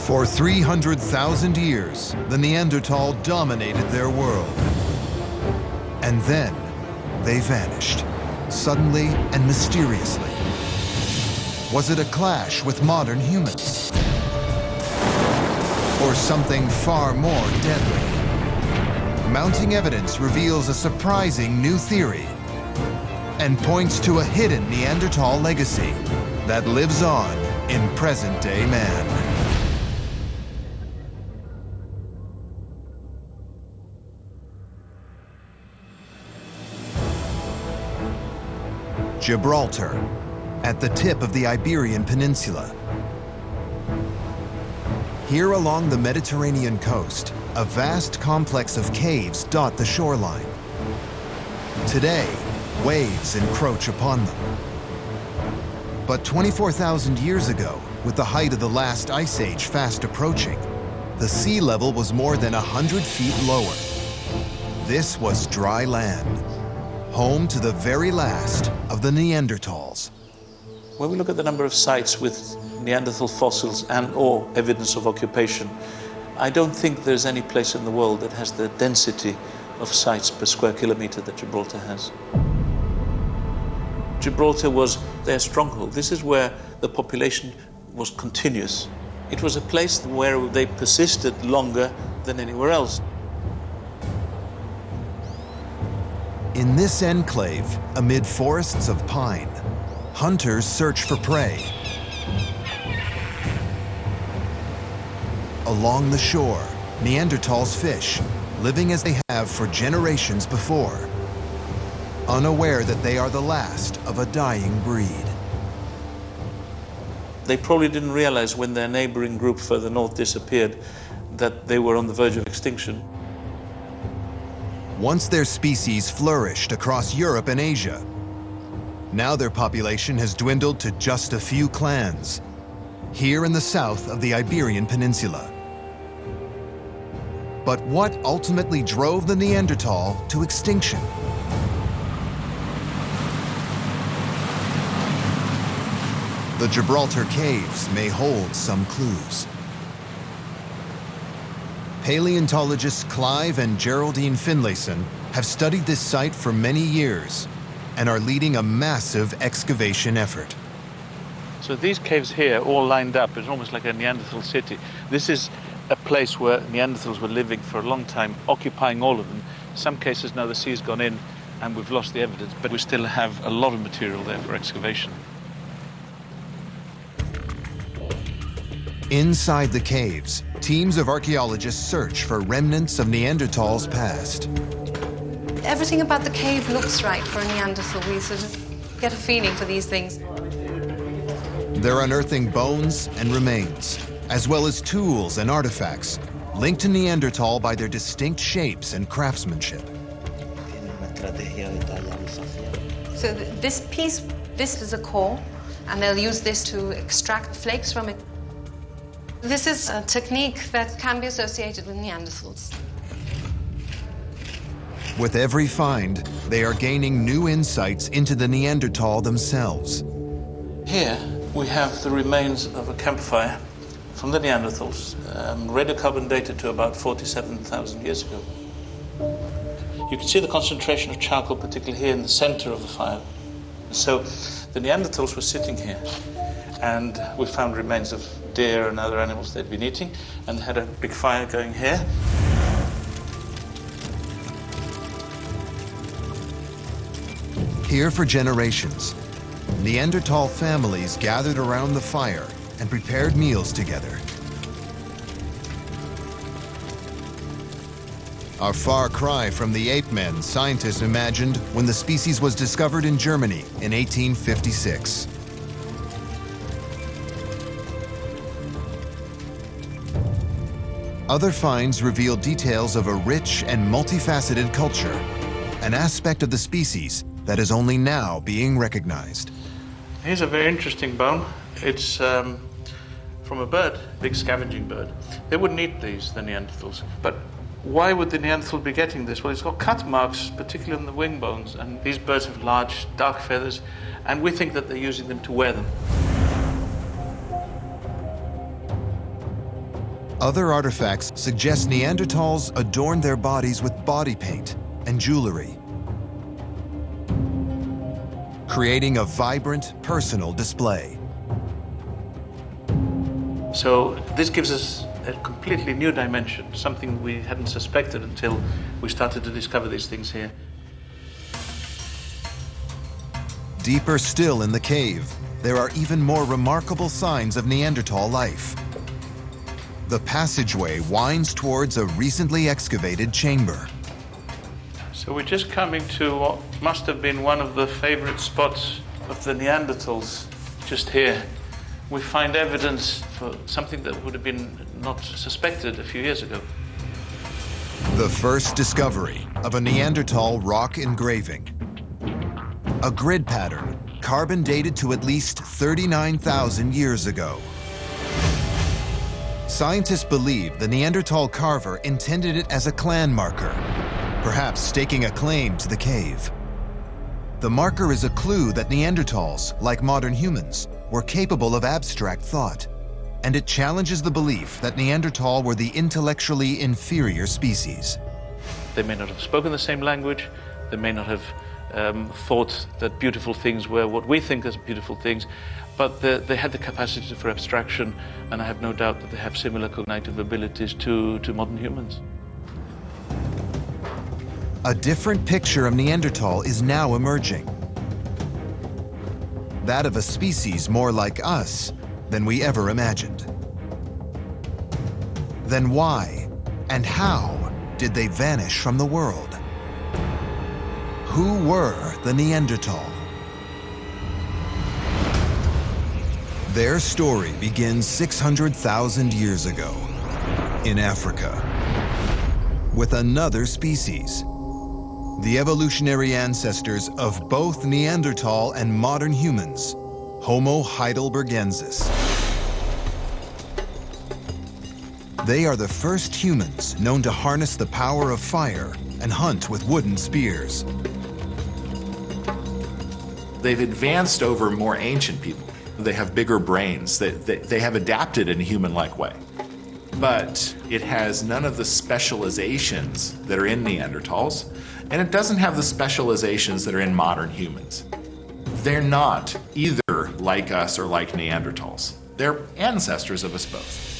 For 300,000 years, the Neanderthal dominated their world. And then, they vanished, suddenly and mysteriously. Was it a clash with modern humans? Or something far more deadly? Mounting evidence reveals a surprising new theory and points to a hidden Neanderthal legacy that lives on in present-day man. Gibraltar, at the tip of the Iberian Peninsula. Here along the Mediterranean coast, a vast complex of caves dot the shoreline. Today, waves encroach upon them. But 24,000 years ago, with the height of the last ice age fast approaching, the sea level was more than 100 feet lower. This was dry land, home to the very last of the Neanderthals. When we look at the number of sites with Neanderthal fossils and/or evidence of occupation, I don't think there's any place in the world that has the density of sites per square kilometer that Gibraltar has. Gibraltar was their stronghold. This is where the population was continuous. It was a place where they persisted longer than anywhere else. In this enclave, amid forests of pine, hunters search for prey. Along the shore, Neanderthals fish, living as they have for generations before, unaware that they are the last of a dying breed. They probably didn't realize when their neighboring group further north disappeared that they were on the verge of extinction. Once their species flourished across Europe and Asia, now their population has dwindled to just a few clans, here in the south of the Iberian Peninsula. But what ultimately drove the Neanderthal to extinction? The Gibraltar Caves may hold some clues. Paleontologists Clive and Geraldine Finlayson have studied this site for many years and are leading a massive excavation effort. So these caves here, all lined up, is almost like a Neanderthal city. This is a place where Neanderthals were living for a long time, occupying all of them. In some cases now the sea's gone in and we've lost the evidence, but we still have a lot of material there for excavation. Inside the caves, teams of archaeologists search for remnants of Neanderthals' past. Everything about the cave looks right for a Neanderthal. We sort of get a feeling for these things. They're unearthing bones and remains, as well as tools and artifacts linked to Neanderthal by their distinct shapes and craftsmanship. So this piece, this is a core, and they'll use this to extract flakes from it. This is a technique that can be associated with Neanderthals. With every find, they are gaining new insights into the Neanderthal themselves. Here we have the remains of a campfire from the Neanderthals, radiocarbon dated to about 47,000 years ago. You can see the concentration of charcoal, particularly here in the center of the fire. So the Neanderthals were sitting here, and we found remains of deer and other animals they'd been eating, and had a big fire going here. Here for generations, Neanderthal families gathered around the fire and prepared meals together. A far cry from the ape men scientists imagined when the species was discovered in Germany in 1856. Other finds reveal details of a rich and multifaceted culture, an aspect of the species that is only now being recognized. Here's a very interesting bone. It's from a bird, big scavenging bird. They wouldn't eat these, the Neanderthals. But why would the Neanderthal be getting this? Well, it's got cut marks, particularly on the wing bones, and these birds have large, dark feathers, and we think that they're using them to wear them. Other artifacts suggest Neanderthals adorned their bodies with body paint and jewelry, creating a vibrant, personal display. So this gives us a completely new dimension, something we hadn't suspected until we started to discover these things here. Deeper still in the cave, there are even more remarkable signs of Neanderthal life. The passageway winds towards a recently excavated chamber. So we're just coming to what must have been one of the favorite spots of the Neanderthals, just here. We find evidence for something that would have been not suspected a few years ago. The first discovery of a Neanderthal rock engraving. A grid pattern, carbon dated to at least 39,000 years ago. Scientists believe the Neanderthal carver intended it as a clan marker, perhaps staking a claim to the cave. The marker is a clue that Neanderthals, like modern humans, were capable of abstract thought, and it challenges the belief that Neanderthal were the intellectually inferior species. They may not have spoken the same language, they may not have thought that beautiful things were what we think as beautiful things, but they had the capacity for abstraction, and I have no doubt that they have similar cognitive abilities to modern humans. A different picture of Neanderthal is now emerging. That of a species more like us than we ever imagined. Then why and how did they vanish from the world? Who were the Neanderthal? Their story begins 600,000 years ago in Africa with another species, the evolutionary ancestors of both Neanderthal and modern humans, Homo heidelbergensis. They are the first humans known to harness the power of fire and hunt with wooden spears. They've advanced over more ancient people. They have bigger brains. They have adapted in a human-like way. But it has none of the specializations that are in Neanderthals, and it doesn't have the specializations that are in modern humans. They're not either like us or like Neanderthals. They're ancestors of us both.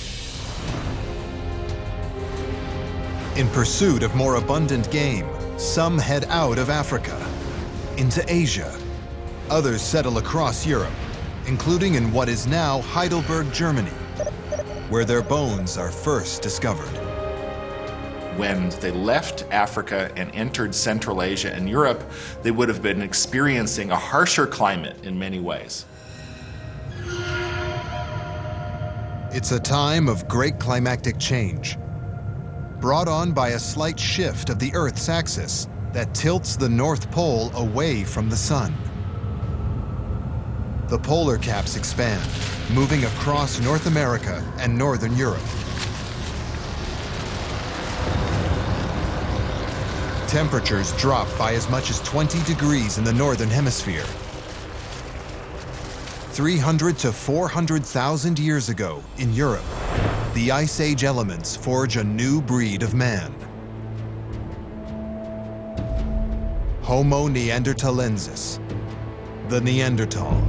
In pursuit of more abundant game, some head out of Africa, into Asia. Others settle across Europe, including in what is now Heidelberg, Germany, where their bones are first discovered. When they left Africa and entered Central Asia and Europe, they would have been experiencing a harsher climate in many ways. It's a time of great climactic change, brought on by a slight shift of the Earth's axis that tilts the North Pole away from the Sun. The polar caps expand, moving across North America and Northern Europe. Temperatures drop by as much as 20 degrees in the Northern Hemisphere. 300 to 400,000 years ago in Europe, the Ice Age elements forge a new breed of man. Homo neanderthalensis, the Neanderthal.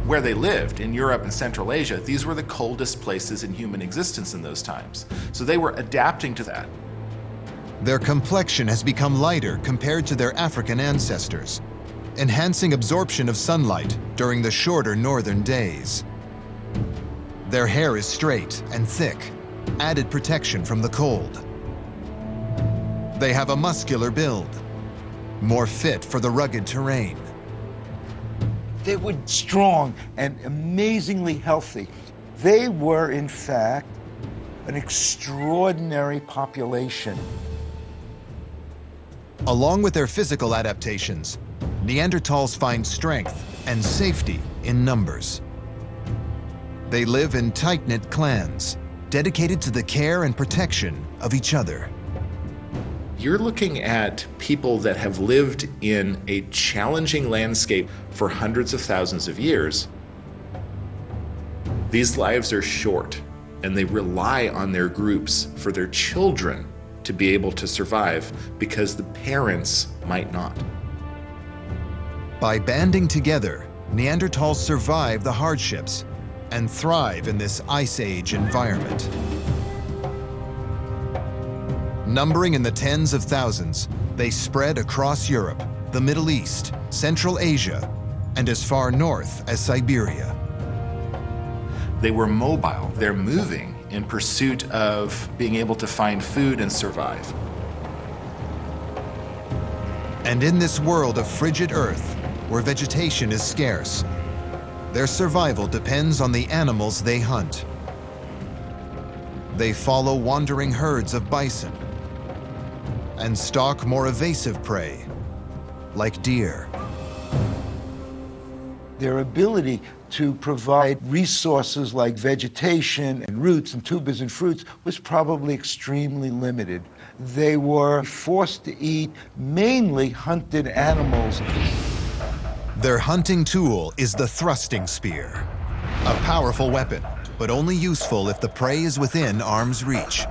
Where they lived, in Europe and Central Asia, these were the coldest places in human existence in those times. So they were adapting to that. Their complexion has become lighter compared to their African ancestors, enhancing absorption of sunlight during the shorter northern days. Their hair is straight and thick, added protection from the cold. They have a muscular build, more fit for the rugged terrain. They were strong and amazingly healthy. They were, in fact, an extraordinary population. Along with their physical adaptations, Neanderthals find strength and safety in numbers. They live in tight-knit clans, dedicated to the care and protection of each other. You're looking at people that have lived in a challenging landscape for hundreds of thousands of years. These lives are short. and they rely on their groups for their children to be able to survive because the parents might not. By banding together, Neanderthals survive the hardships and thrive in this Ice Age environment. Numbering in the tens of thousands, they spread across Europe, the Middle East, Central Asia, and as far north as Siberia. They were mobile. They're moving in pursuit of being able to find food and survive. And in this world of frigid earth, where vegetation is scarce, their survival depends on the animals they hunt. They follow wandering herds of bison and stalk more evasive prey, like deer. Their ability to provide resources like vegetation and roots and tubers and fruits was probably extremely limited. They were forced to eat mainly hunted animals. Their hunting tool is the thrusting spear, a powerful weapon, but only useful if the prey is within arm's reach.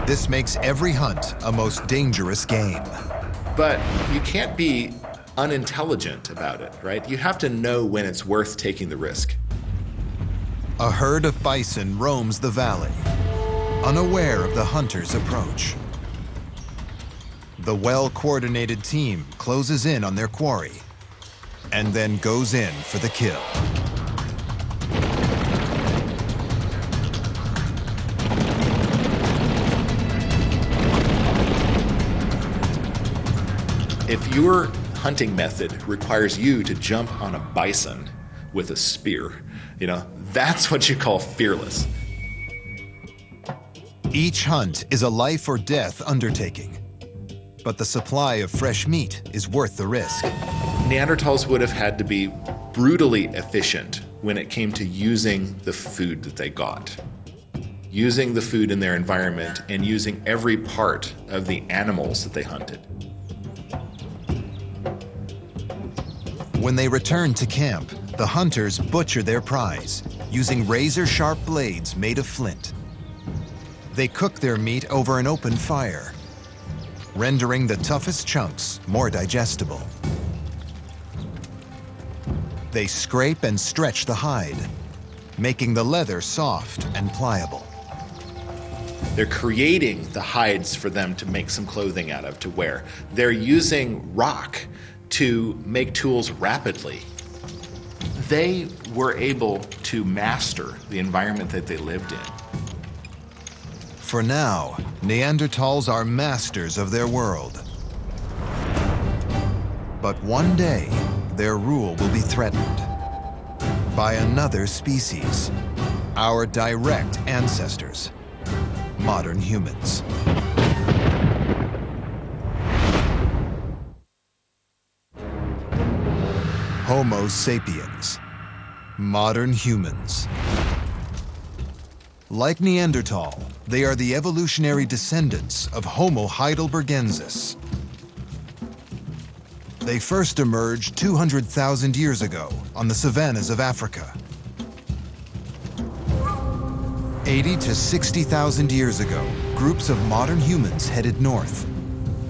This makes every hunt a most dangerous game. But you can't be unintelligent about it, right? You have to know when it's worth taking the risk. A herd of bison roams the valley, unaware of the hunter's approach. The well-coordinated team closes in on their quarry and then goes in for the kill. If your hunting method requires you to jump on a bison with a spear, that's what you call fearless. Each hunt is a life or death undertaking, but the supply of fresh meat is worth the risk. Neanderthals would have had to be brutally efficient when it came to using the food that they got, using the food in their environment, and using every part of the animals that they hunted. When they return to camp, the hunters butcher their prize using razor-sharp blades made of flint. They cook their meat over an open fire, rendering the toughest chunks more digestible. They scrape and stretch the hide, making the leather soft and pliable. They're creating the hides for them to make some clothing out of to wear. They're using rock to make tools rapidly. They were able to master the environment that they lived in. For now, Neanderthals are masters of their world. But one day, their rule will be threatened by another species, our direct ancestors, modern humans. Homo sapiens, modern humans. Like Neanderthal, they are the evolutionary descendants of Homo heidelbergensis. They first emerged 200,000 years ago on the savannas of Africa. 80 to 60,000 years ago, groups of modern humans headed north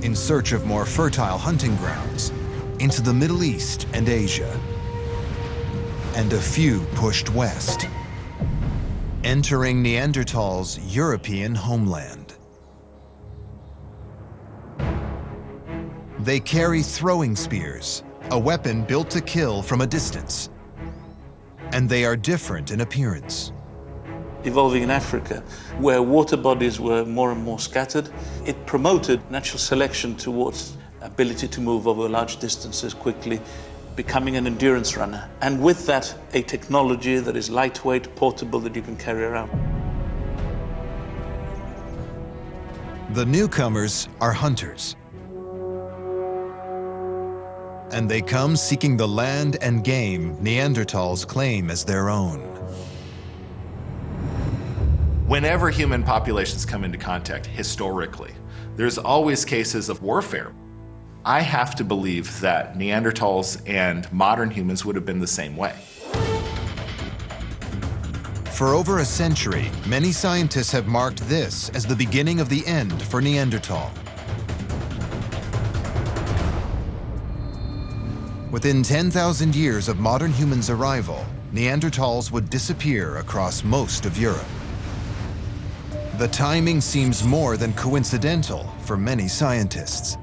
in search of more fertile hunting grounds into the Middle East and Asia. And a few pushed west, entering Neanderthals' European homeland. They carry throwing spears, a weapon built to kill from a distance. And they are different in appearance. Evolving in Africa, where water bodies were more and more scattered, it promoted natural selection towards ability to move over large distances quickly, becoming an endurance runner. And with that, a technology that is lightweight, portable, that you can carry around. The newcomers are hunters. And they come seeking the land and game Neanderthals claim as their own. Whenever human populations come into contact, historically, there's always cases of warfare. I have to believe that Neanderthals and modern humans would have been the same way. For over a century, many scientists have marked this as the beginning of the end for Neanderthal. Within 10,000 years of modern humans' arrival, Neanderthals would disappear across most of Europe. The timing seems more than coincidental for many scientists.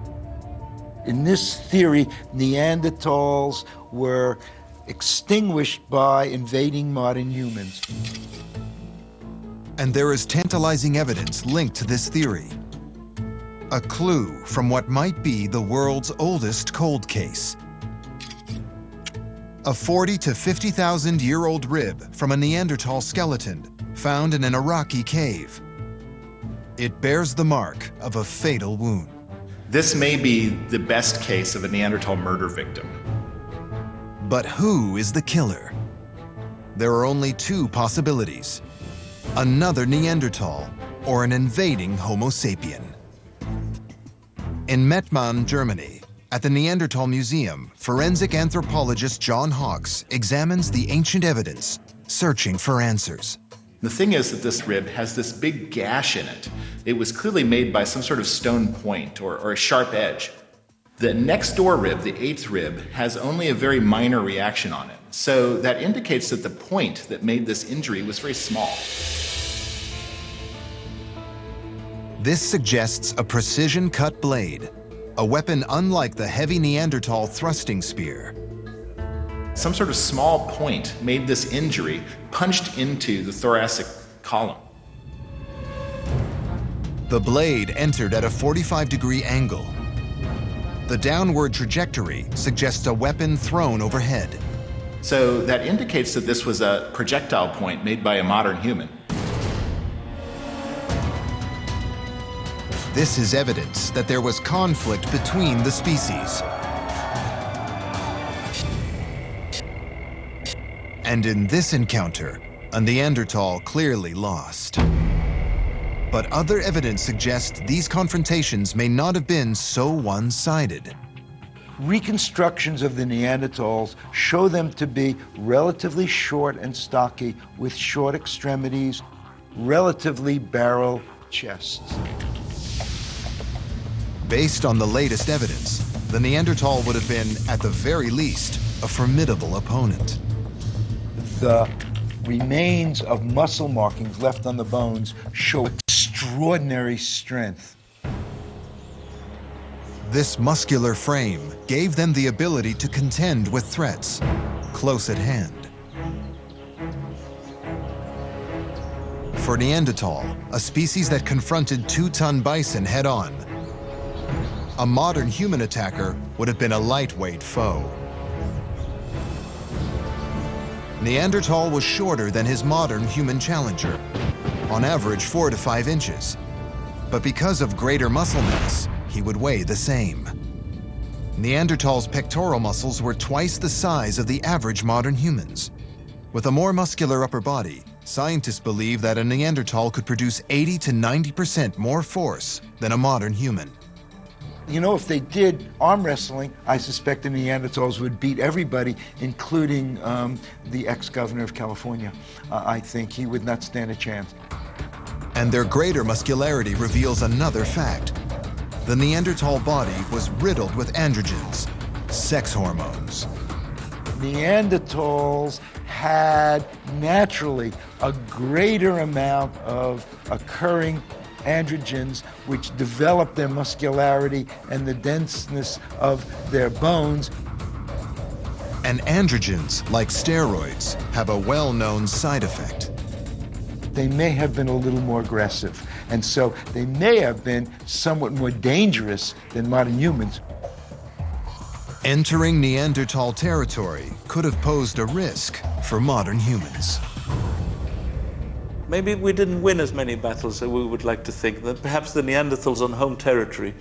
In this theory, Neanderthals were extinguished by invading modern humans. And there is tantalizing evidence linked to this theory. A clue from what might be the world's oldest cold case. A 40 to 50,000 year old rib from a Neanderthal skeleton found in an Iraqi cave. It bears the mark of a fatal wound. This may be the best case of a Neanderthal murder victim. But who is the killer? There are only two possibilities: another Neanderthal or an invading Homo sapien. In Mettmann, Germany, at the Neanderthal Museum, forensic anthropologist John Hawkes examines the ancient evidence, searching for answers. The thing is that this rib has this big gash in it. It was clearly made by some sort of stone point or a sharp edge. The next door rib, the eighth rib, has only a very minor reaction on it. So that indicates that the point that made this injury was very small. This suggests a precision-cut blade, a weapon unlike the heavy Neanderthal thrusting spear. Some sort of small point made this injury punched into the thoracic column. The blade entered at a 45-degree angle. The downward trajectory suggests a weapon thrown overhead. So that indicates that this was a projectile point made by a modern human. This is evidence that there was conflict between the species. And in this encounter, a Neanderthal clearly lost. But other evidence suggests these confrontations may not have been so one-sided. Reconstructions of the Neanderthals show them to be relatively short and stocky, with short extremities, relatively barrel chests. Based on the latest evidence, the Neanderthal would have been, at the very least, a formidable opponent. The remains of muscle markings left on the bones show extraordinary strength. This muscular frame gave them the ability to contend with threats close at hand. For Neanderthal, a species that confronted two-ton bison head-on, a modern human attacker would have been a lightweight foe. Neanderthal was shorter than his modern human challenger, on average 4 to 5 inches. But because of greater muscle mass, he would weigh the same. Neanderthal's pectoral muscles were twice the size of the average modern humans. With a more muscular upper body, scientists believe that a Neanderthal could produce 80 to 90% more force than a modern human. You know, if they did arm wrestling, I suspect the Neanderthals would beat everybody, including the ex-governor of California. I think he would not stand a chance. And their greater muscularity reveals another fact. The Neanderthal body was riddled with androgens, sex hormones. Neanderthals had naturally a greater amount of occurring androgens, which developed their muscularity and the denseness of their bones. And androgens, like steroids, have a well-known side effect. They may have been a little more aggressive, and so they may have been somewhat more dangerous than modern humans. Entering Neanderthal territory could have posed a risk for modern humans. Maybe we didn't win as many battles as we would like to think, that perhaps the Neanderthals on home territory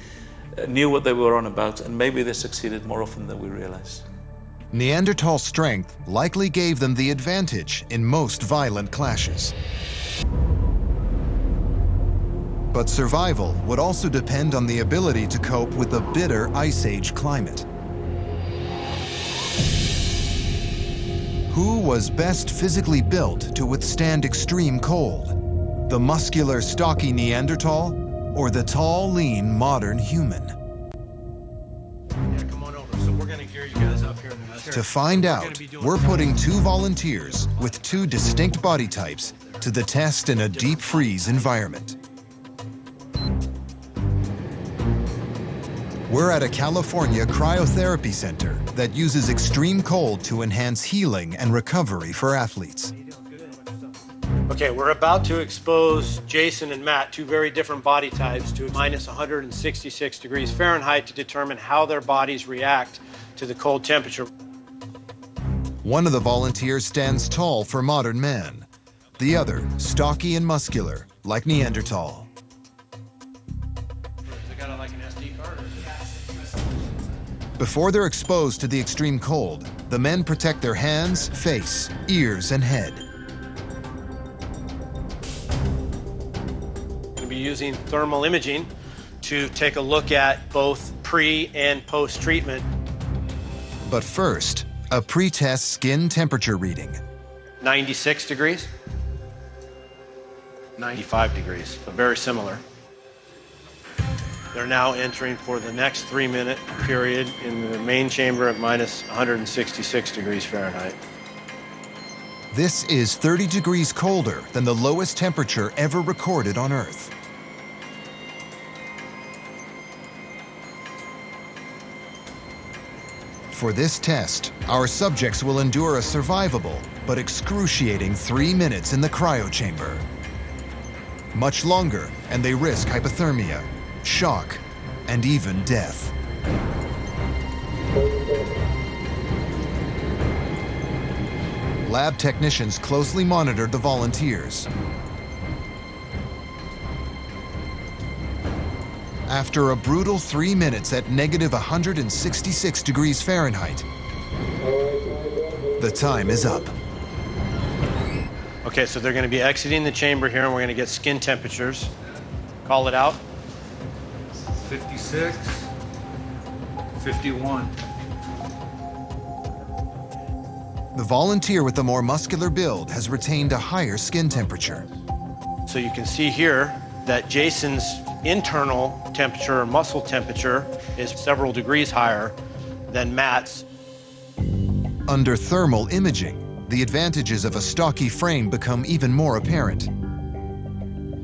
knew what they were on about, and maybe they succeeded more often than we realize. Neanderthal strength likely gave them the advantage in most violent clashes. But survival would also depend on the ability to cope with the bitter Ice Age climate. Who was best physically built to withstand extreme cold? The muscular, stocky Neanderthal or the tall, lean, modern human? Yeah, come on over. So we're going to gear you guys up here. To find out, we're putting 2 volunteers with 2 distinct body types to the test in a deep freeze environment. We're at a California cryotherapy center that uses extreme cold to enhance healing and recovery for athletes. Okay, we're about to expose Jason and Matt, 2 very different body types, to minus 166 degrees Fahrenheit to determine how their bodies react to the cold temperature. One of the volunteers stands tall for modern man. The other, stocky and muscular, like Neanderthal. Before they're exposed to the extreme cold, the men protect their hands, face, ears, and head. We'll be using thermal imaging to take a look at both pre and post-treatment. But first, a pre-test skin temperature reading. 96 degrees, 95 degrees, but very similar. They're now entering for the next 3-minute period in the main chamber at minus 166 degrees Fahrenheit. This is 30 degrees colder than the lowest temperature ever recorded on Earth. For this test, our subjects will endure a survivable but excruciating 3 minutes in the cryo chamber. Much longer, and they risk hypothermia, shock, and even death. Lab technicians closely monitored the volunteers. After a brutal 3 minutes at negative 166 degrees Fahrenheit, the time is up. Okay, so they're going to be exiting the chamber here, and we're going to get skin temperatures. Call it out. 56, 51. The volunteer with the more muscular build has retained a higher skin temperature. So you can see here that Jason's internal temperature, or muscle temperature, is several degrees higher than Matt's. Under thermal imaging, the advantages of a stocky frame become even more apparent.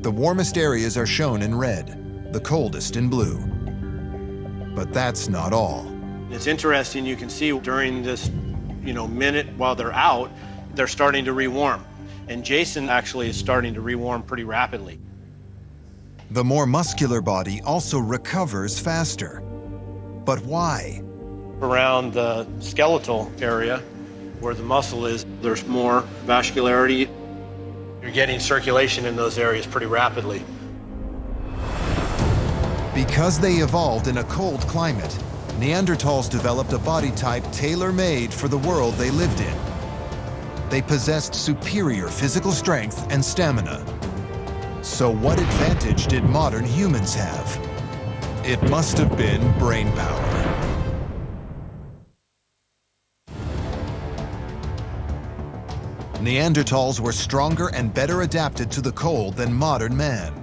The warmest areas are shown in red, the coldest in blue. But that's not all. It's interesting, you can see during this, minute while they're out, they're starting to rewarm. And Jason actually is starting to rewarm pretty rapidly. The more muscular body also recovers faster. But why? Around the skeletal area, where the muscle is, there's more vascularity. You're getting circulation in those areas pretty rapidly. Because they evolved in a cold climate, Neanderthals developed a body type tailor-made for the world they lived in. They possessed superior physical strength and stamina. So what advantage did modern humans have? It must have been brain power. Neanderthals were stronger and better adapted to the cold than modern man.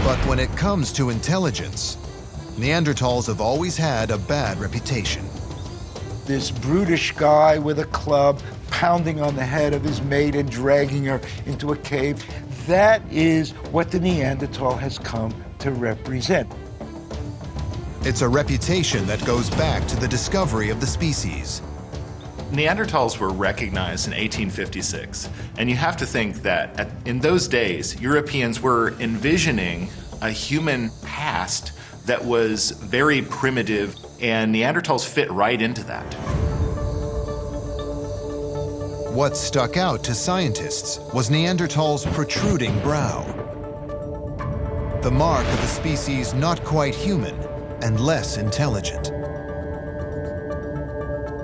But when it comes to intelligence, Neanderthals have always had a bad reputation. This brutish guy with a club pounding on the head of his mate and dragging her into a cave, that is what the Neanderthal has come to represent. It's a reputation that goes back to the discovery of the species. Neanderthals were recognized in 1856, and you have to think that in those days, Europeans were envisioning a human past that was very primitive, and Neanderthals fit right into that. What stuck out to scientists was Neanderthals' protruding brow. The mark of a species not quite human and less intelligent.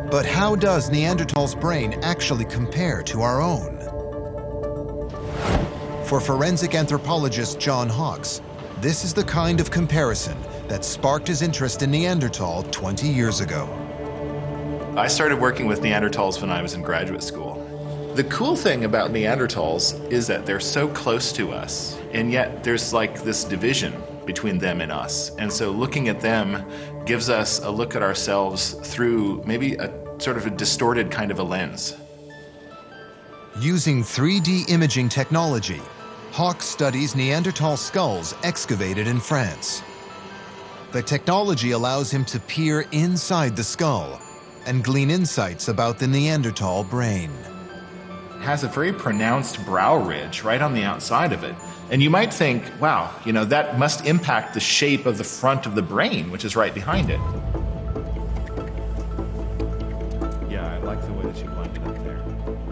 But how does Neanderthals' brain actually compare to our own? For forensic anthropologist John Hawks, this is the kind of comparison that sparked his interest in Neanderthal 20 years ago. I started working with Neanderthals when I was in graduate school. The cool thing about Neanderthals is that they're so close to us, and yet there's like this division between them and us. And so looking at them gives us a look at ourselves through maybe a sort of a distorted kind of a lens. Using 3D imaging technology, Hawk studies Neanderthal skulls excavated in France. The technology allows him to peer inside the skull and glean insights about the Neanderthal brain. It has a very pronounced brow ridge right on the outside of it. And you might think, wow, you know, that must impact the shape of the front of the brain, which is right behind it. Yeah, I like the way that you lined it up there.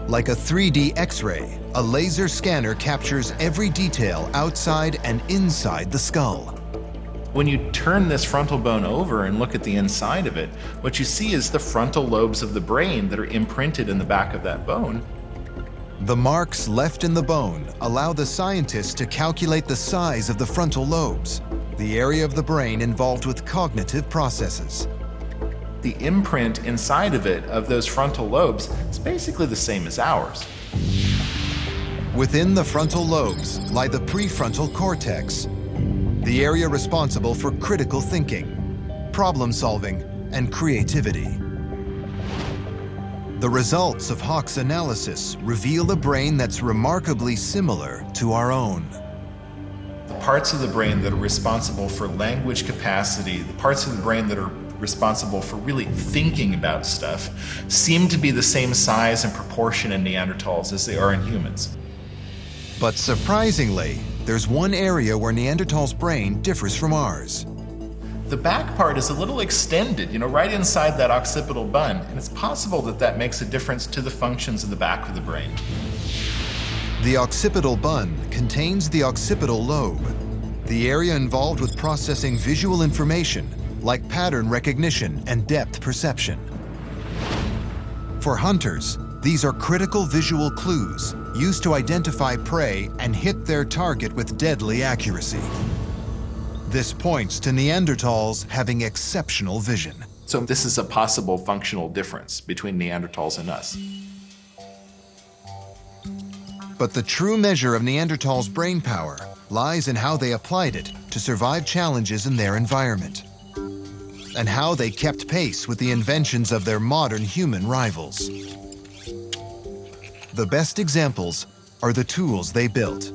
Like a 3D X-ray, a laser scanner captures every detail outside and inside the skull. When you turn this frontal bone over and look at the inside of it, what you see is the frontal lobes of the brain that are imprinted in the back of that bone. The marks left in the bone allow the scientists to calculate the size of the frontal lobes, the area of the brain involved with cognitive processes. The imprint inside of it, of those frontal lobes, is basically the same as ours. Within the frontal lobes lie the prefrontal cortex, the area responsible for critical thinking, problem solving, and creativity. The results of Hawk's analysis reveal a brain that's remarkably similar to our own. The parts of the brain that are responsible for language capacity, the parts of the brain that are responsible for really thinking about stuff, seem to be the same size and proportion in Neanderthals as they are in humans. But surprisingly, there's one area where Neanderthal's brain differs from ours. The back part is a little extended, you know, right inside that occipital bun, and it's possible that that makes a difference to the functions of the back of the brain. The occipital bun contains the occipital lobe, the area involved with processing visual information like pattern recognition and depth perception. For hunters, these are critical visual clues used to identify prey and hit their target with deadly accuracy. This points to Neanderthals having exceptional vision. So this is a possible functional difference between Neanderthals and us. But the true measure of Neanderthals' brain power lies in how they applied it to survive challenges in their environment, and how they kept pace with the inventions of their modern human rivals. The best examples are the tools they built.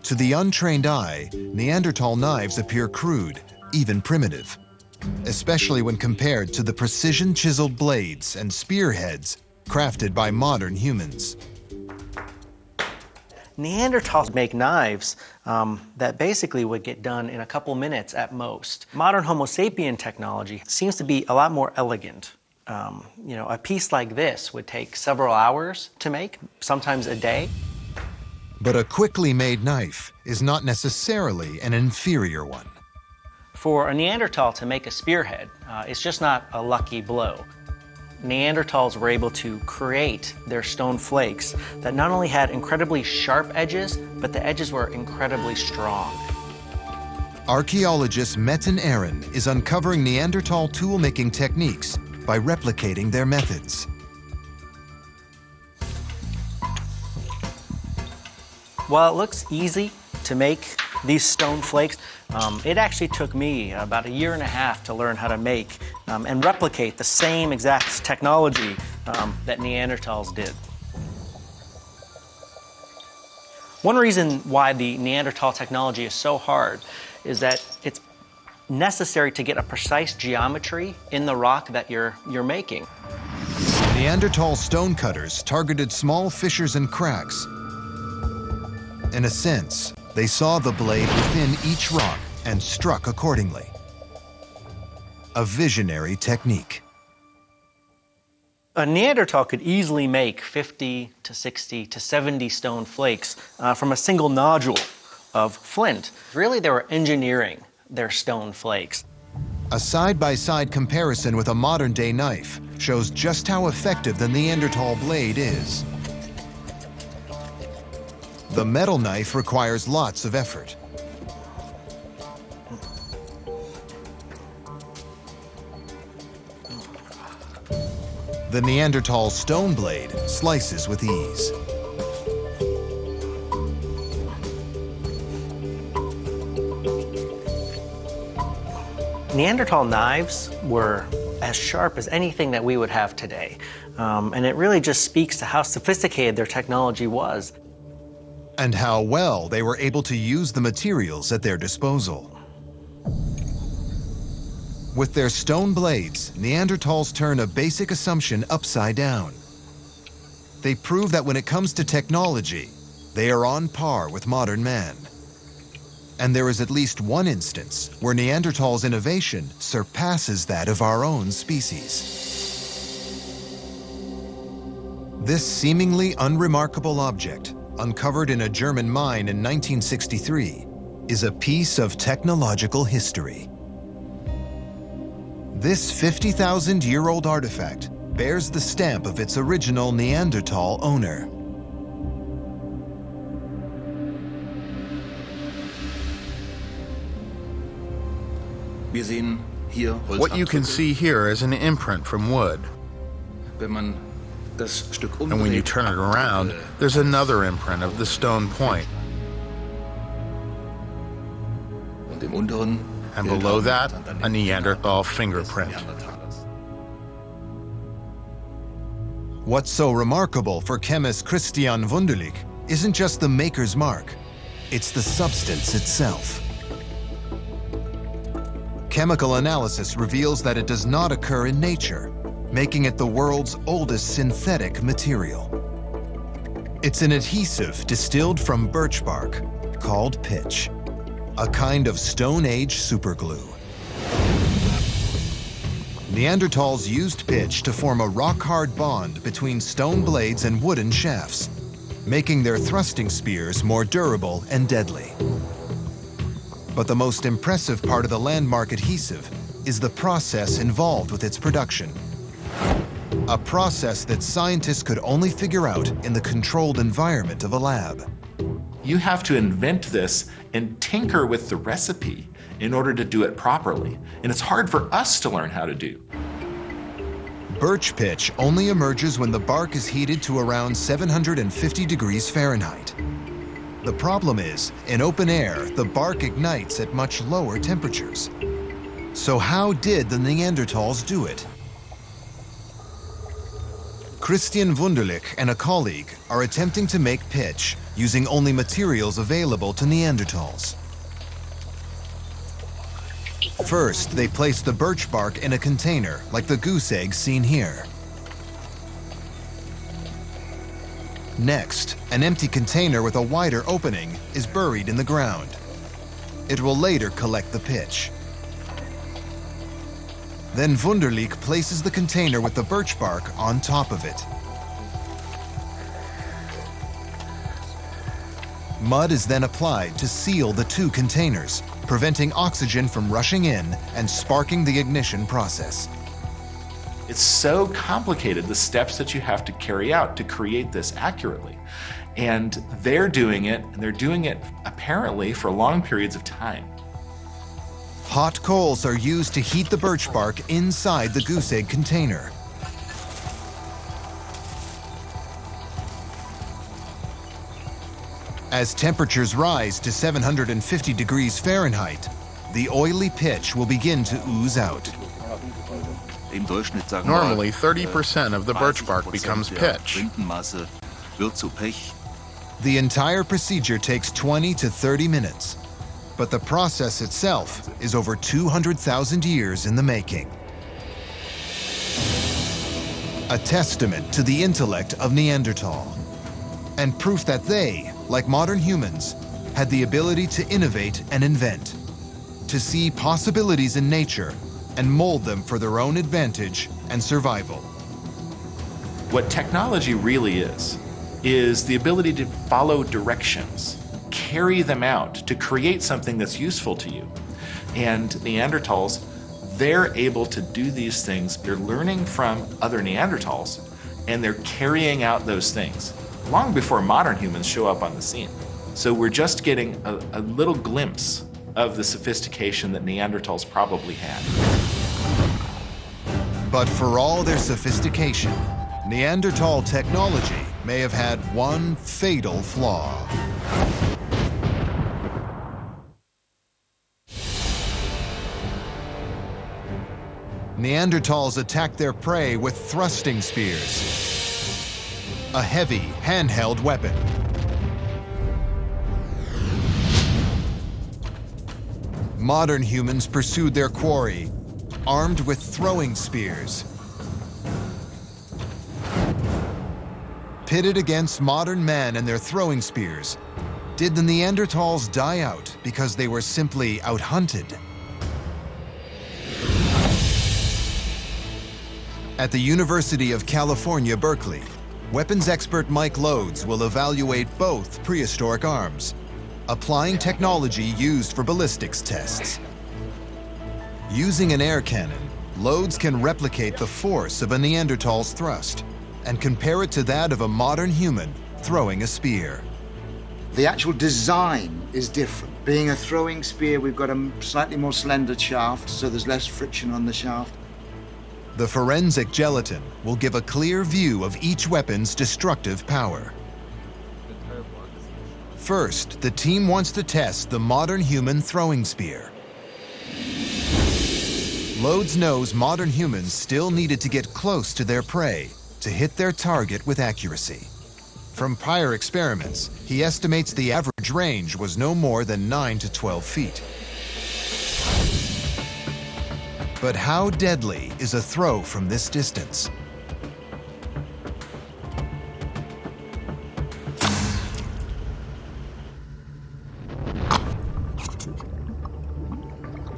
To the untrained eye, Neanderthal knives appear crude, even primitive, especially when compared to the precision-chiseled blades and spearheads crafted by modern humans. Neanderthals make knives that basically would get done in a couple minutes at most. Modern Homo sapien technology seems to be a lot more elegant. You know, a piece like this would take several hours to make, sometimes a day. But a quickly made knife is not necessarily an inferior one. For a Neanderthal to make a spearhead, it's just not a lucky blow. Neanderthals were able to create their stone flakes that not only had incredibly sharp edges, but the edges were incredibly strong. Archaeologist Metin Eren is uncovering Neanderthal tool-making techniques by replicating their methods. While it looks easy to make these stone flakes, it actually took me about 1.5 years to learn how to make and replicate the same exact technology that Neanderthals did. One reason why the Neanderthal technology is so hard is that it's necessary to get a precise geometry in the rock that you're making. Neanderthal stonecutters targeted small fissures and cracks. In a sense, they saw the blade within each rock and struck accordingly. A visionary technique. A Neanderthal could easily make 50 to 60 to 70 stone flakes from a single nodule of flint. Really, they were engineering their stone flakes. A side-by-side comparison with a modern-day knife shows just how effective the Neanderthal blade is. The metal knife requires lots of effort. The Neanderthal stone blade slices with ease. Neanderthal knives were as sharp as anything that we would have today. And it really just speaks to how sophisticated their technology was. And how well they were able to use the materials at their disposal. With their stone blades, Neanderthals turn a basic assumption upside down. They prove that when it comes to technology, they are on par with modern man. And there is at least one instance where Neanderthals' innovation surpasses that of our own species. This seemingly unremarkable object, uncovered in a German mine in 1963, is a piece of technological history. This 50,000-year-old artifact bears the stamp of its original Neanderthal owner. What you can see here is an imprint from wood. And when you turn it around, there's another imprint of the stone point. And below that, a Neanderthal fingerprint. What's so remarkable for chemist Christian Wunderlich isn't just the maker's mark, it's the substance itself. Chemical analysis reveals that it does not occur in nature, making it the world's oldest synthetic material. It's an adhesive distilled from birch bark called pitch, a kind of Stone Age superglue. Neanderthals used pitch to form a rock-hard bond between stone blades and wooden shafts, making their thrusting spears more durable and deadly. But the most impressive part of the landmark adhesive is the process involved with its production. A process that scientists could only figure out in the controlled environment of a lab. You have to invent this and tinker with the recipe in order to do it properly. And it's hard for us to learn how to do. Birch pitch only emerges when the bark is heated to around 750 degrees Fahrenheit. The problem is, in open air, the bark ignites at much lower temperatures. So how did the Neanderthals do it? Christian Wunderlich and a colleague are attempting to make pitch using only materials available to Neanderthals. First, they place the birch bark in a container, like the goose egg seen here. Next, an empty container with a wider opening is buried in the ground. It will later collect the pitch. Then Wunderlich places the container with the birch bark on top of it. Mud is then applied to seal the two containers, preventing oxygen from rushing in and sparking the ignition process. It's so complicated, the steps that you have to carry out to create this accurately. And they're doing it, and they're doing it apparently for long periods of time. Hot coals are used to heat the birch bark inside the goose egg container. As temperatures rise to 750 degrees Fahrenheit, the oily pitch will begin to ooze out. Normally, 30% of the birch bark becomes pitch. The entire procedure takes 20 to 30 minutes, but the process itself is over 200,000 years in the making. A testament to the intellect of Neanderthal, and proof that they, like modern humans, had the ability to innovate and invent, to see possibilities in nature and mold them for their own advantage and survival. What technology really is the ability to follow directions, carry them out, to create something that's useful to you. And Neanderthals, they're able to do these things. They're learning from other Neanderthals, and they're carrying out those things long before modern humans show up on the scene. So we're just getting a little glimpse of the sophistication that Neanderthals probably had. But for all their sophistication, Neanderthal technology may have had one fatal flaw. Neanderthals attacked their prey with thrusting spears, a heavy, handheld weapon. Modern humans pursued their quarry, armed with throwing spears. Pitted against modern man and their throwing spears, did the Neanderthals die out because they were simply out-hunted? At the University of California, Berkeley, weapons expert Mike Loades will evaluate both prehistoric arms, applying technology used for ballistics tests. Using an air cannon, Loades can replicate the force of a Neanderthal's thrust and compare it to that of a modern human throwing a spear. The actual design is different. Being a throwing spear, we've got a slightly more slender shaft, so there's less friction on the shaft. The forensic gelatin will give a clear view of each weapon's destructive power. First, the team wants to test the modern human throwing spear. Loades knows modern humans still needed to get close to their prey to hit their target with accuracy. From prior experiments, he estimates the average range was no more than 9 to 12 feet. But how deadly is a throw from this distance?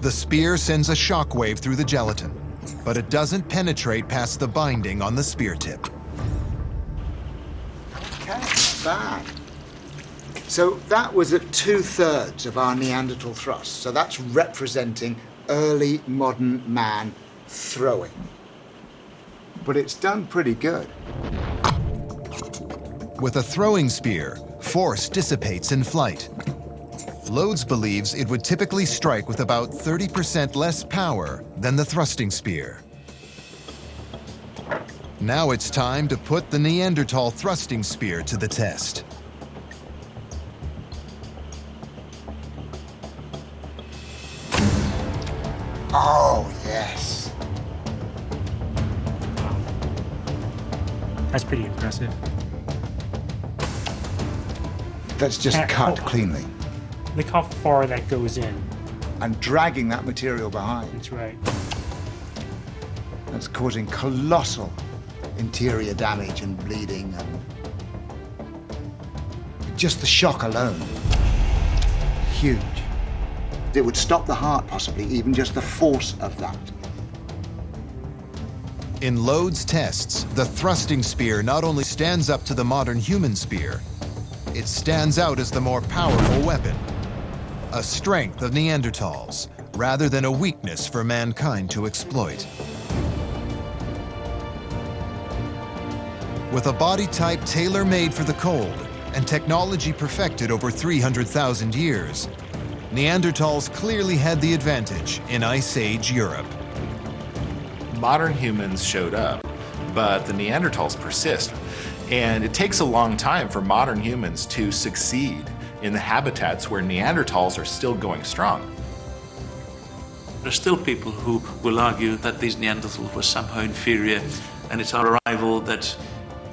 The spear sends a shockwave through the gelatin, but it doesn't penetrate past the binding on the spear tip. Okay, bad. So that was at 2/3 of our Neanderthal thrust. So that's representing early modern man throwing. But it's done pretty good. With a throwing spear, force dissipates in flight. Loades believes it would typically strike with about 30% less power than the thrusting spear. Now it's time to put the Neanderthal thrusting spear to the test. Oh, yes. That's pretty impressive. That's just cut cleanly. Look how far that goes in. And dragging that material behind. That's right. That's causing colossal interior damage and bleeding, and just the shock alone, huge. It would stop the heart, possibly, even just the force of that. In Loades' tests, the thrusting spear not only stands up to the modern human spear, it stands out as the more powerful weapon. A strength of Neanderthals, rather than a weakness for mankind to exploit. With a body type tailor-made for the cold and technology perfected over 300,000 years, Neanderthals clearly had the advantage in Ice Age Europe. Modern humans showed up, but the Neanderthals persist. And it takes a long time for modern humans to succeed in the habitats where Neanderthals are still going strong. There are still people who will argue that these Neanderthals were somehow inferior, and it's our arrival that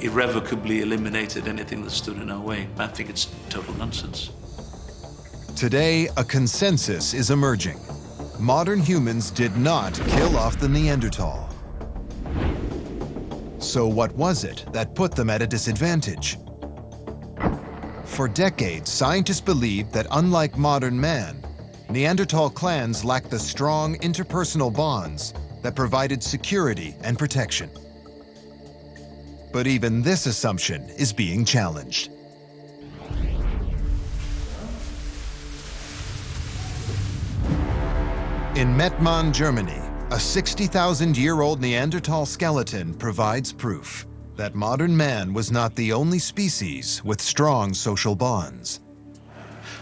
irrevocably eliminated anything that stood in our way. I think it's total nonsense. Today, a consensus is emerging. Modern humans did not kill off the Neanderthal. So what was it that put them at a disadvantage? For decades, scientists believed that unlike modern man, Neanderthal clans lacked the strong interpersonal bonds that provided security and protection. But even this assumption is being challenged. In Mettmann, Germany, a 60,000-year-old Neanderthal skeleton provides proof that modern man was not the only species with strong social bonds.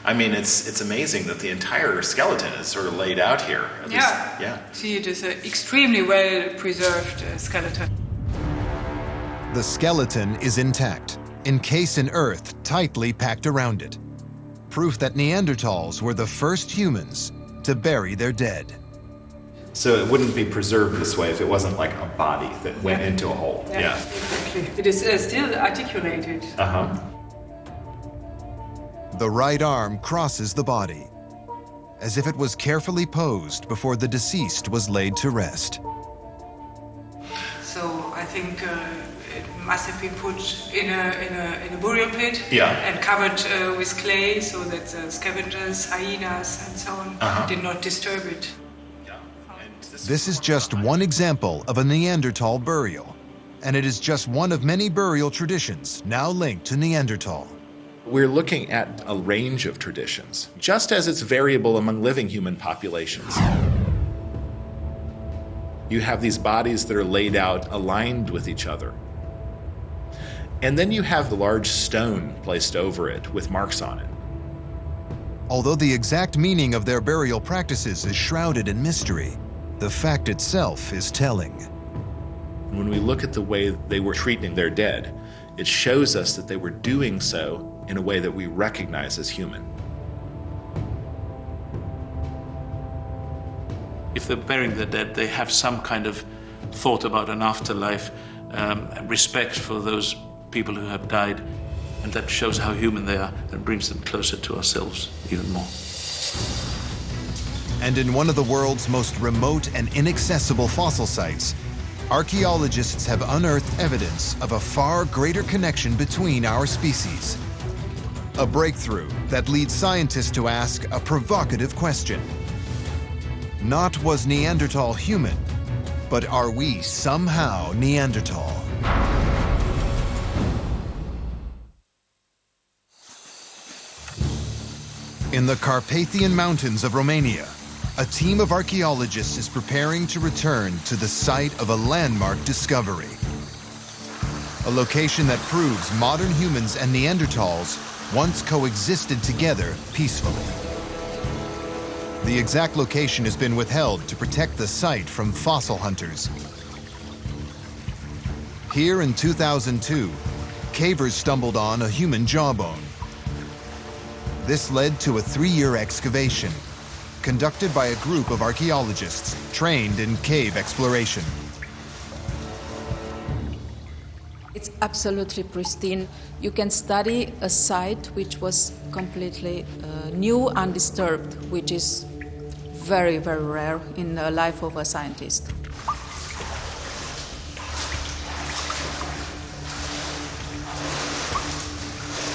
I mean, it's amazing that the entire skeleton is sort of laid out here. At least, yeah. See, it is an extremely well preserved skeleton. The skeleton is intact, encased in earth tightly packed around it. Proof that Neanderthals were the first humans to bury their dead. So it wouldn't be preserved this way if it wasn't like a body that went into a hole. Yeah. Exactly. It is still articulated. Uh-huh. The right arm crosses the body, as if it was carefully posed before the deceased was laid to rest. So I think it must have been put in a burial pit and covered with clay so that the scavengers, hyenas, and so on did not disturb it. This is just one example of a Neanderthal burial, and it is just one of many burial traditions now linked to Neanderthal. We're looking at a range of traditions, just as it's variable among living human populations. You have these bodies that are laid out aligned with each other. And then you have the large stone placed over it with marks on it. Although the exact meaning of their burial practices is shrouded in mystery, the fact itself is telling. When we look at the way they were treating their dead, it shows us that they were doing so in a way that we recognize as human. If they're burying their dead, they have some kind of thought about an afterlife, respect for those people who have died, and that shows how human they are and brings them closer to ourselves even more. And in one of the world's most remote and inaccessible fossil sites, archaeologists have unearthed evidence of a far greater connection between our species. A breakthrough that leads scientists to ask a provocative question. Not was Neanderthal human, but are we somehow Neanderthal? In the Carpathian Mountains of Romania, a team of archaeologists is preparing to return to the site of a landmark discovery. A location that proves modern humans and Neanderthals once coexisted together peacefully. The exact location has been withheld to protect the site from fossil hunters. Here in 2002, cavers stumbled on a human jawbone. This led to a 3-year excavation, conducted by a group of archaeologists trained in cave exploration. It's absolutely pristine. You can study a site which was completely new, undisturbed, which is very, very rare in the life of a scientist.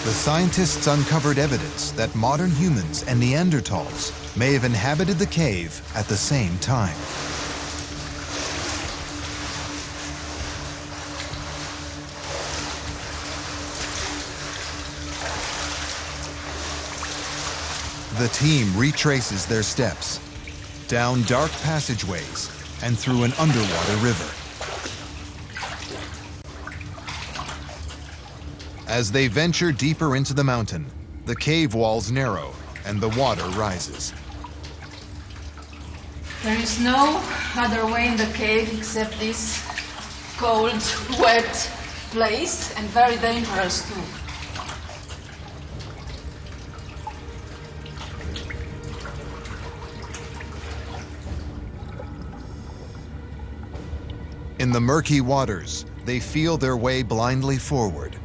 The scientists uncovered evidence that modern humans and Neanderthals may have inhabited the cave at the same time. The team retraces their steps down dark passageways and through an underwater river. As they venture deeper into the mountain, the cave walls narrow and the water rises. There is no other way in the cave except this cold, wet place, and very dangerous too. In the murky waters, they feel their way blindly forward,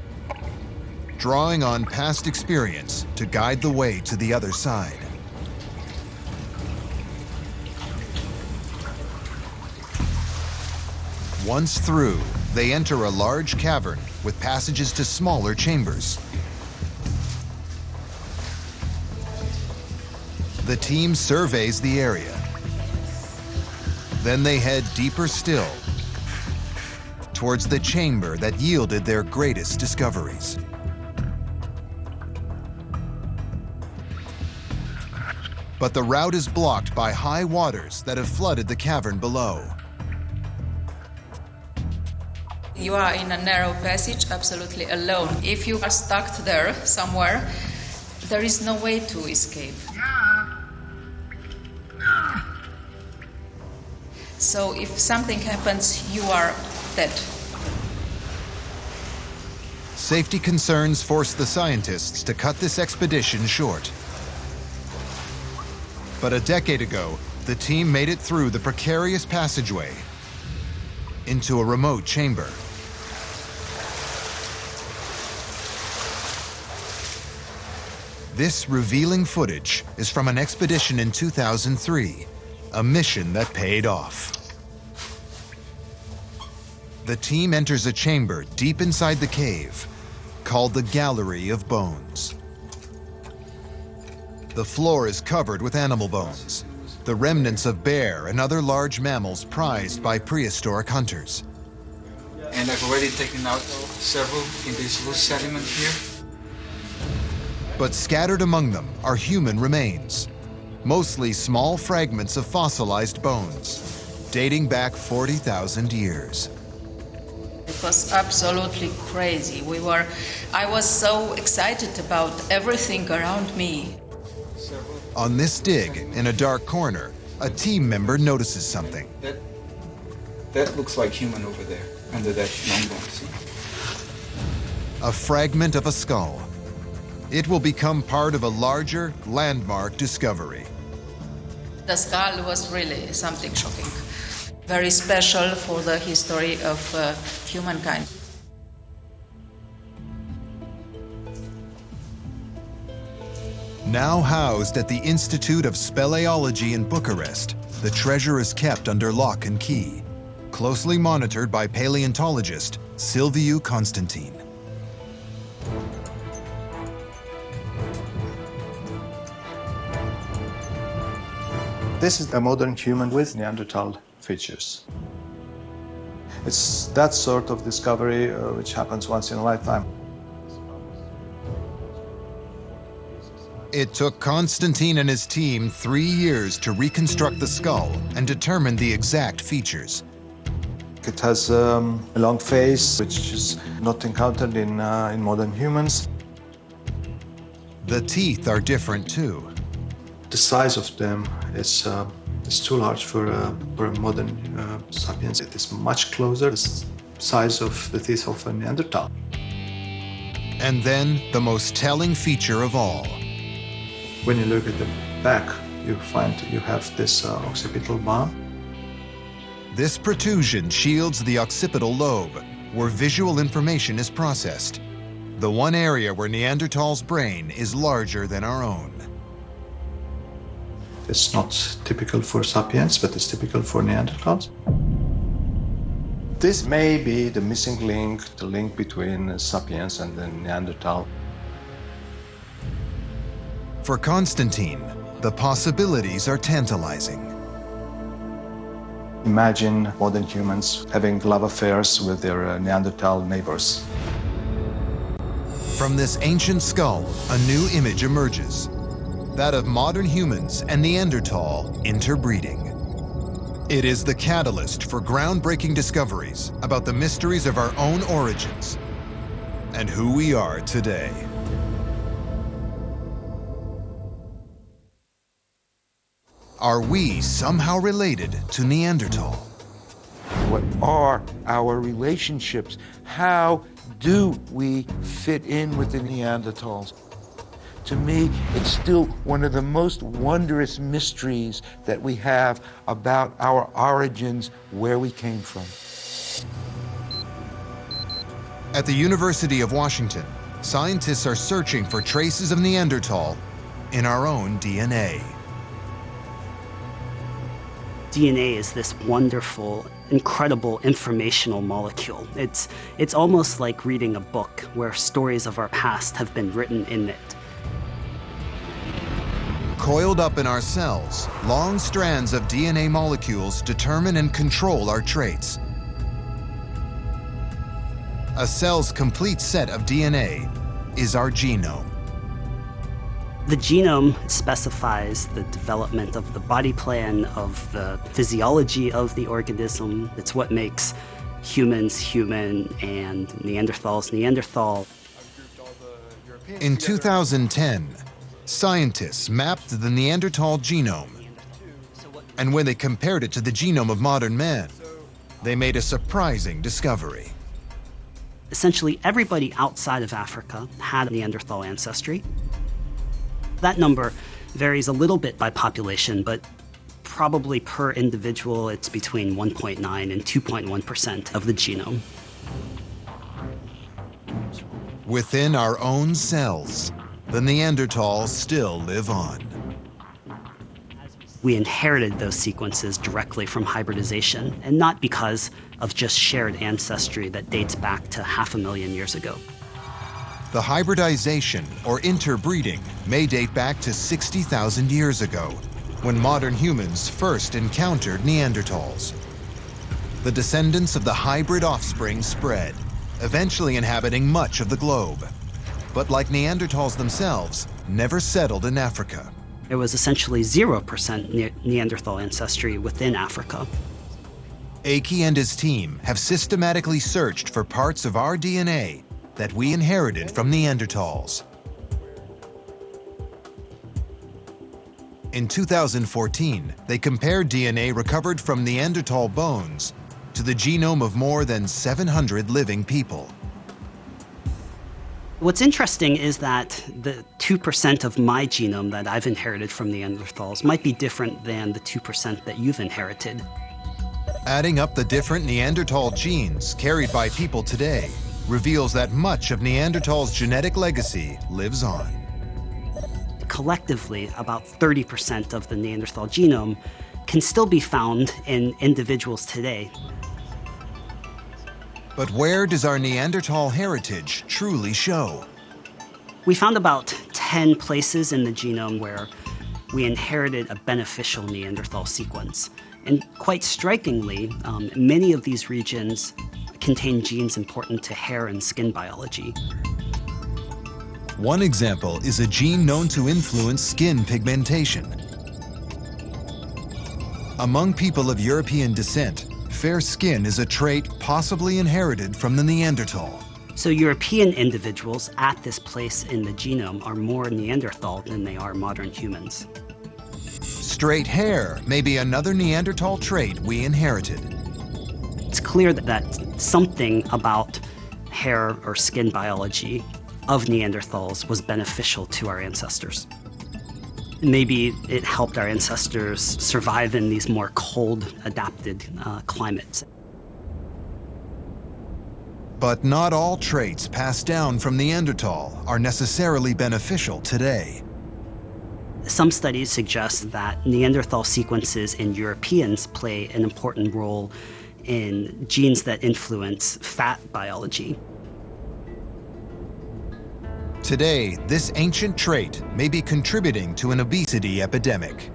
drawing on past experience to guide the way to the other side. Once through, they enter a large cavern with passages to smaller chambers. The team surveys the area. Then they head deeper still, towards the chamber that yielded their greatest discoveries. But the route is blocked by high waters that have flooded the cavern below. You are in a narrow passage, absolutely alone. If you are stuck there somewhere, There is no way to escape. So if something happens, you are dead. Safety concerns forced the scientists to cut this expedition short. But a decade ago, the team made it through the precarious passageway into a remote chamber. This revealing footage is from an expedition in 2003, a mission that paid off. The team enters a chamber deep inside the cave, called the Gallery of Bones. The floor is covered with animal bones, the remnants of bear and other large mammals prized by prehistoric hunters. And I've already taken out several invisible sediment here. But scattered among them are human remains, mostly small fragments of fossilized bones, dating back 40,000 years. It was absolutely crazy. I was so excited about everything around me. On this dig, in a dark corner, a team member notices something. That looks like human over there, under that long bone. See? A fragment of a skull. It will become part of a larger, landmark discovery. The skull was really something shocking. Very special for the history of humankind. Now housed at the Institute of Speleology in Bucharest, the treasure is kept under lock and key, closely monitored by paleontologist Silviu Constantin. This is a modern human with Neanderthal features. It's that sort of discovery which happens once in a lifetime. It took Constantine and his team 3 years to reconstruct the skull and determine the exact features. It has a long face, which is not encountered in modern humans. The teeth are different too. The size of them is too large for a modern sapiens. It is much closer to the size of the teeth of a Neanderthal. And then the most telling feature of all. When you look at the back, you find you have this occipital bone. This protrusion shields the occipital lobe, where visual information is processed. The one area where Neanderthal's brain is larger than our own. It's not typical for sapiens, but it's typical for Neanderthals. This may be the missing link, the link between sapiens and the Neanderthal. For Constantine, the possibilities are tantalizing. Imagine modern humans having love affairs with their Neanderthal neighbors. From this ancient skull, a new image emerges. That of modern humans and Neanderthal interbreeding. It is the catalyst for groundbreaking discoveries about the mysteries of our own origins and who we are today. Are we somehow related to Neanderthal? What are our relationships? How do we fit in with the Neanderthals? To me, it's still one of the most wondrous mysteries that we have about our origins, where we came from. At the University of Washington, scientists are searching for traces of Neanderthal in our own DNA. DNA is this wonderful, incredible informational molecule. It's almost like reading a book where stories of our past have been written in it. Coiled up in our cells, long strands of DNA molecules determine and control our traits. A cell's complete set of DNA is our genome. The genome specifies the development of the body plan, of the physiology of the organism. It's what makes humans human and Neanderthals Neanderthal. In 2010, Scientists mapped the Neanderthal genome, and when they compared it to the genome of modern man, they made a surprising discovery. Essentially, everybody outside of Africa had Neanderthal ancestry. That number varies a little bit by population, but probably per individual, it's between 1.9 and 2.1% of the genome. Within our own cells, the Neanderthals still live on. We inherited those sequences directly from hybridization, and not because of just shared ancestry that dates back to 500,000 years ago. The hybridization, or interbreeding, may date back to 60,000 years ago, when modern humans first encountered Neanderthals. The descendants of the hybrid offspring spread, eventually inhabiting much of the globe, but like Neanderthals themselves, never settled in Africa. There was essentially 0% Neanderthal ancestry within Africa. Aki and his team have systematically searched for parts of our DNA that we inherited from Neanderthals. In 2014, they compared DNA recovered from Neanderthal bones to the genome of more than 700 living people. What's interesting is that the 2% of my genome that I've inherited from Neanderthals might be different than the 2% that you've inherited. Adding up the different Neanderthal genes carried by people today reveals that much of Neanderthals' genetic legacy lives on. Collectively, about 30% of the Neanderthal genome can still be found in individuals today. But where does our Neanderthal heritage truly show? We found about 10 places in the genome where we inherited a beneficial Neanderthal sequence. And quite strikingly, many of these regions contain genes important to hair and skin biology. One example is a gene known to influence skin pigmentation. Among people of European descent, fair skin is a trait possibly inherited from the Neanderthal. So European individuals at this place in the genome are more Neanderthal than they are modern humans. Straight hair may be another Neanderthal trait we inherited. It's clear that something about hair or skin biology of Neanderthals was beneficial to our ancestors. Maybe it helped our ancestors survive in these more cold, adapted climates. But not all traits passed down from Neanderthal are necessarily beneficial today. Some studies suggest that Neanderthal sequences in Europeans play an important role in genes that influence fat biology. Today, this ancient trait may be contributing to an obesity epidemic.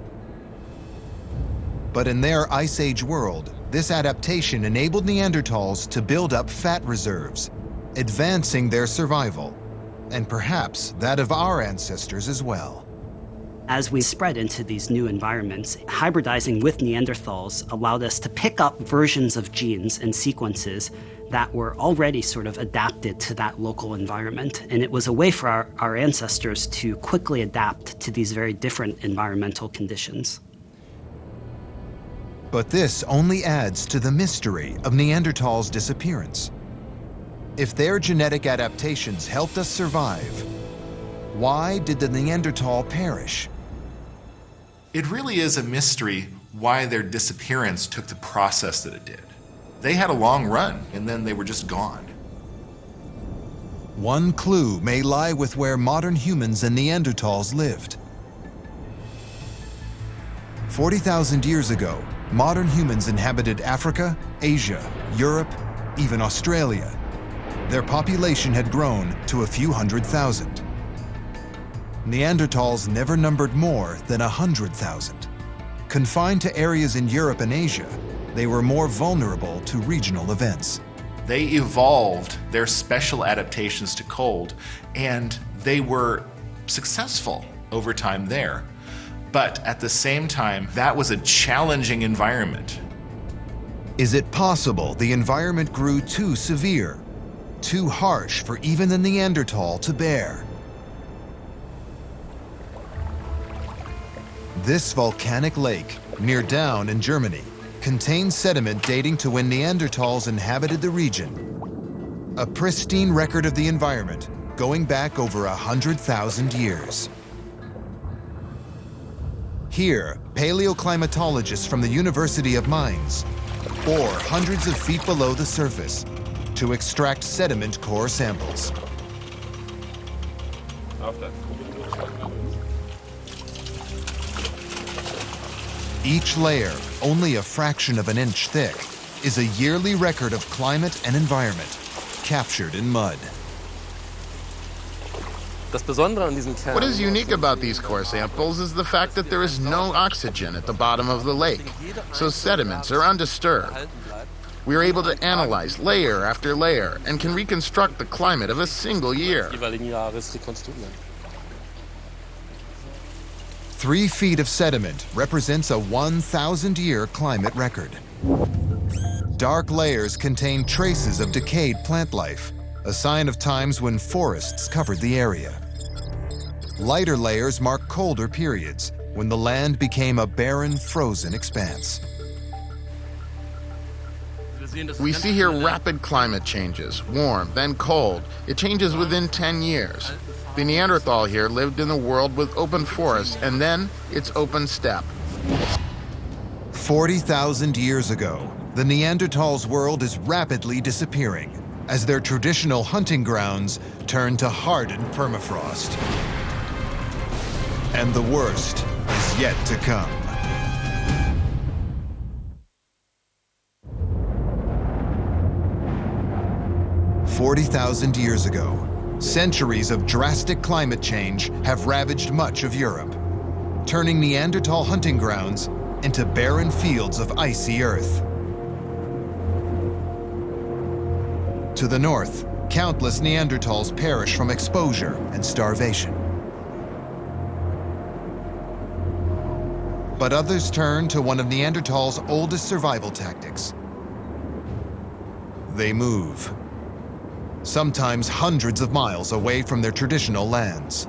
But in their Ice Age world, this adaptation enabled Neanderthals to build up fat reserves, advancing their survival, and perhaps that of our ancestors as well. As we spread into these new environments, hybridizing with Neanderthals allowed us to pick up versions of genes and sequences that were already sort of adapted to that local environment. And it was a way for our ancestors to quickly adapt to these very different environmental conditions. But this only adds to the mystery of Neanderthals' disappearance. If their genetic adaptations helped us survive, why did the Neanderthal perish? It really is a mystery why their disappearance took the process that it did. They had a long run, and then they were just gone. One clue may lie with where modern humans and Neanderthals lived. 40,000 years ago, modern humans inhabited Africa, Asia, Europe, even Australia. Their population had grown to a few 100,000. Neanderthals never numbered more than 100,000. Confined to areas in Europe and Asia, they were more vulnerable to regional events. They evolved their special adaptations to cold, and they were successful over time there. But at the same time, that was a challenging environment. Is it possible the environment grew too severe, too harsh for even the Neanderthal to bear? This volcanic lake, near Down in Germany, contains sediment dating to when Neanderthals inhabited the region. A pristine record of the environment going back over 100,000 years. Here, paleoclimatologists from the University of Mainz bore hundreds of feet below the surface to extract sediment core samples. Each layer, only a fraction of an inch thick, is a yearly record of climate and environment, captured in mud. What is unique about these core samples is the fact that there is no oxygen at the bottom of the lake, so sediments are undisturbed. We are able to analyze layer after layer and can reconstruct the climate of a single year. 3 feet of sediment represents a 1,000-year climate record. Dark layers contain traces of decayed plant life, a sign of times when forests covered the area. Lighter layers mark colder periods, when the land became a barren, frozen expanse. We see here rapid climate changes, warm, then cold. It changes within 10 years. The Neanderthal here lived in a world with open forests, and then it's open steppe. 40,000 years ago, the Neanderthals' world is rapidly disappearing as their traditional hunting grounds turn to hardened permafrost. And the worst is yet to come. "40,000 years ago, centuries of drastic climate change have ravaged much of Europe, turning Neanderthal hunting grounds into barren fields of icy earth. To the north, countless Neanderthals perish from exposure and starvation. But others turn to one of Neanderthals' oldest survival tactics. They move, sometimes hundreds of miles away from their traditional lands.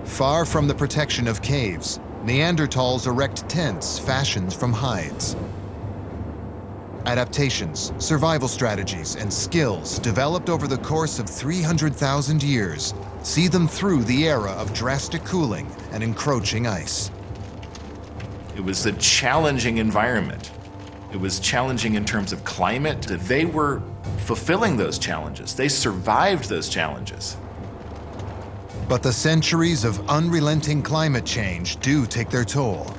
Far from the protection of caves, Neanderthals erect tents fashioned from hides. Adaptations, survival strategies, and skills developed over the course of 300,000 years see them through the era of drastic cooling and encroaching ice. It was a challenging environment. It was challenging in terms of climate. They were fulfilling those challenges. They survived those challenges. But the centuries of unrelenting climate change do take their toll.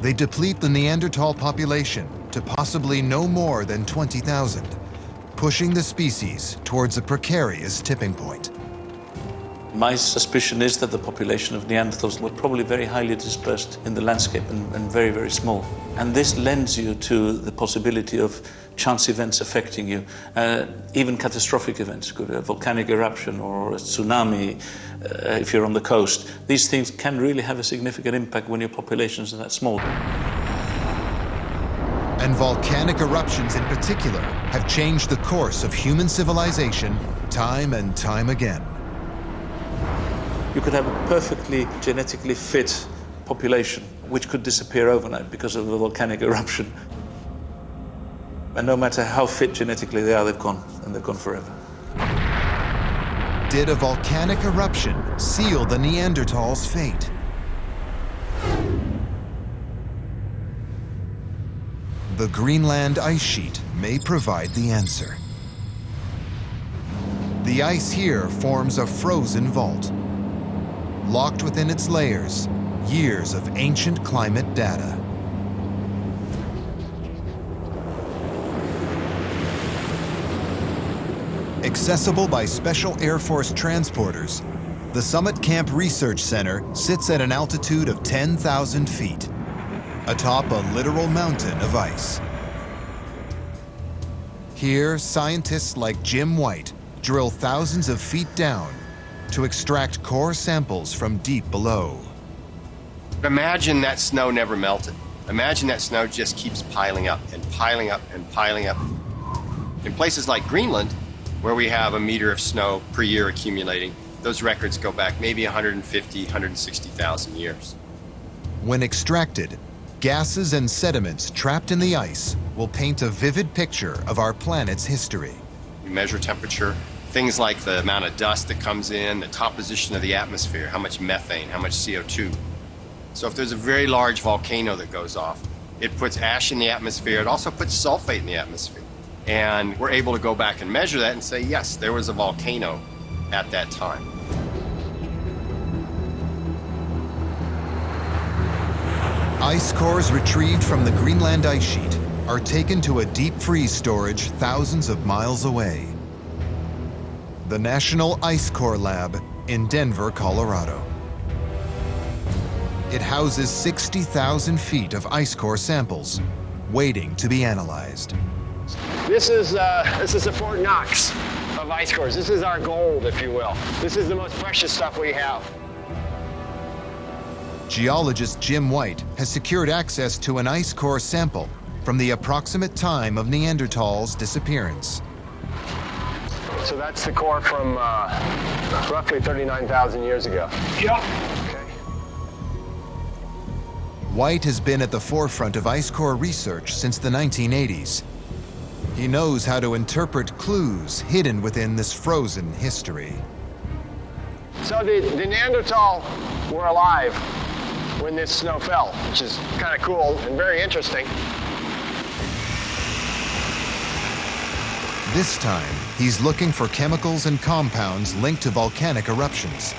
They deplete the Neanderthal population to possibly no more than 20,000, pushing the species towards a precarious tipping point. My suspicion is that the population of Neanderthals were probably very highly dispersed in the landscape and very, very small. And this lends you to the possibility of chance events affecting you, even catastrophic events, could be a volcanic eruption or a tsunami if you're on the coast. These things can really have a significant impact when your populations are that small. And volcanic eruptions in particular have changed the course of human civilization time and time again. You could have a perfectly genetically fit population which could disappear overnight because of a volcanic eruption. And no matter how fit genetically they are, they've gone, and they've gone forever. Did a volcanic eruption seal the Neanderthals' fate? The Greenland ice sheet may provide the answer. The ice here forms a frozen vault. Locked within its layers, years of ancient climate data. Accessible by Special Air Force transporters, the Summit Camp Research Center sits at an altitude of 10,000 feet, atop a literal mountain of ice. Here, scientists like Jim White drill thousands of feet down to extract core samples from deep below. Imagine that snow never melted. Imagine that snow just keeps piling up and piling up and piling up. In places like Greenland, where we have 1 meter of snow per year accumulating, those records go back maybe 150, 160,000 years. When extracted, gases and sediments trapped in the ice will paint a vivid picture of our planet's history. We measure temperature, things like the amount of dust that comes in, the composition of the atmosphere, how much methane, how much CO2. So if there's a very large volcano that goes off, it puts ash in the atmosphere. It also puts sulfate in the atmosphere. And we're able to go back and measure that and say, yes, there was a volcano at that time. Ice cores retrieved from the Greenland ice sheet are taken to a deep freeze storage thousands of miles away. The National Ice Core Lab in Denver, Colorado. It houses 60,000 feet of ice core samples waiting to be analyzed. This is the Fort Knox of ice cores. This is our gold, if you will. This is the most precious stuff we have. Geologist Jim White has secured access to an ice core sample from the approximate time of Neanderthals' disappearance. So that's the core from roughly 39,000 years ago. Yeah. White has been at the forefront of ice core research since the 1980s. He knows how to interpret clues hidden within this frozen history. So the Neanderthal were alive when this snow fell, which is kind of cool and very interesting. This time, he's looking for chemicals and compounds linked to volcanic eruptions.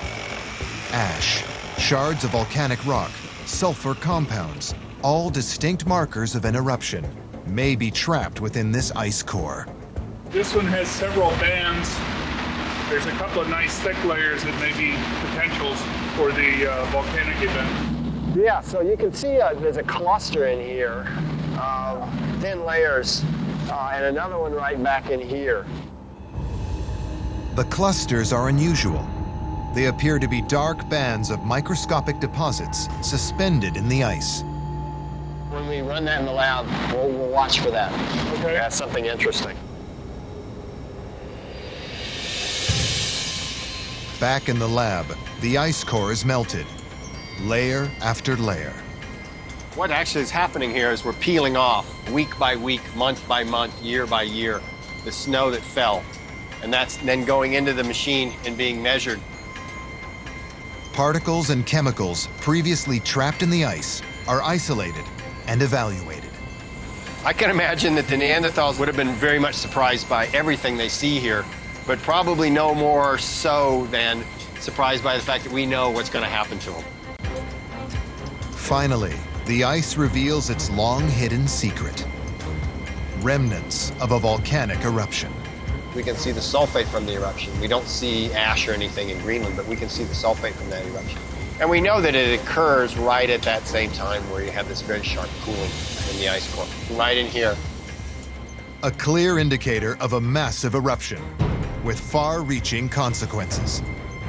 Ash, shards of volcanic rock, sulfur compounds, all distinct markers of an eruption, may be trapped within this ice core. This one has several bands. There's a couple of nice thick layers that may be potentials for the volcanic event. Yeah, so you can see there's a cluster in here of thin layers and another one right back in here. The clusters are unusual. They appear to be dark bands of microscopic deposits suspended in the ice. When we run that in the lab, we'll watch for that. Okay. That's something interesting. Back in the lab, the ice core is melted, layer after layer. What actually is happening here is we're peeling off week by week, month by month, year by year, the snow that fell. And that's then going into the machine and being measured. Particles and chemicals previously trapped in the ice are isolated and evaluated. I can imagine that the Neanderthals would have been very much surprised by everything they see here, but probably no more so than surprised by the fact that we know what's going to happen to them. Finally, the ice reveals its long-hidden secret. Remnants of a volcanic eruption. We can see the sulfate from the eruption. We don't see ash or anything in Greenland, but we can see the sulfate from that eruption. And we know that it occurs right at that same time where you have this very sharp cooling in the ice core, right in here. A clear indicator of a massive eruption with far-reaching consequences.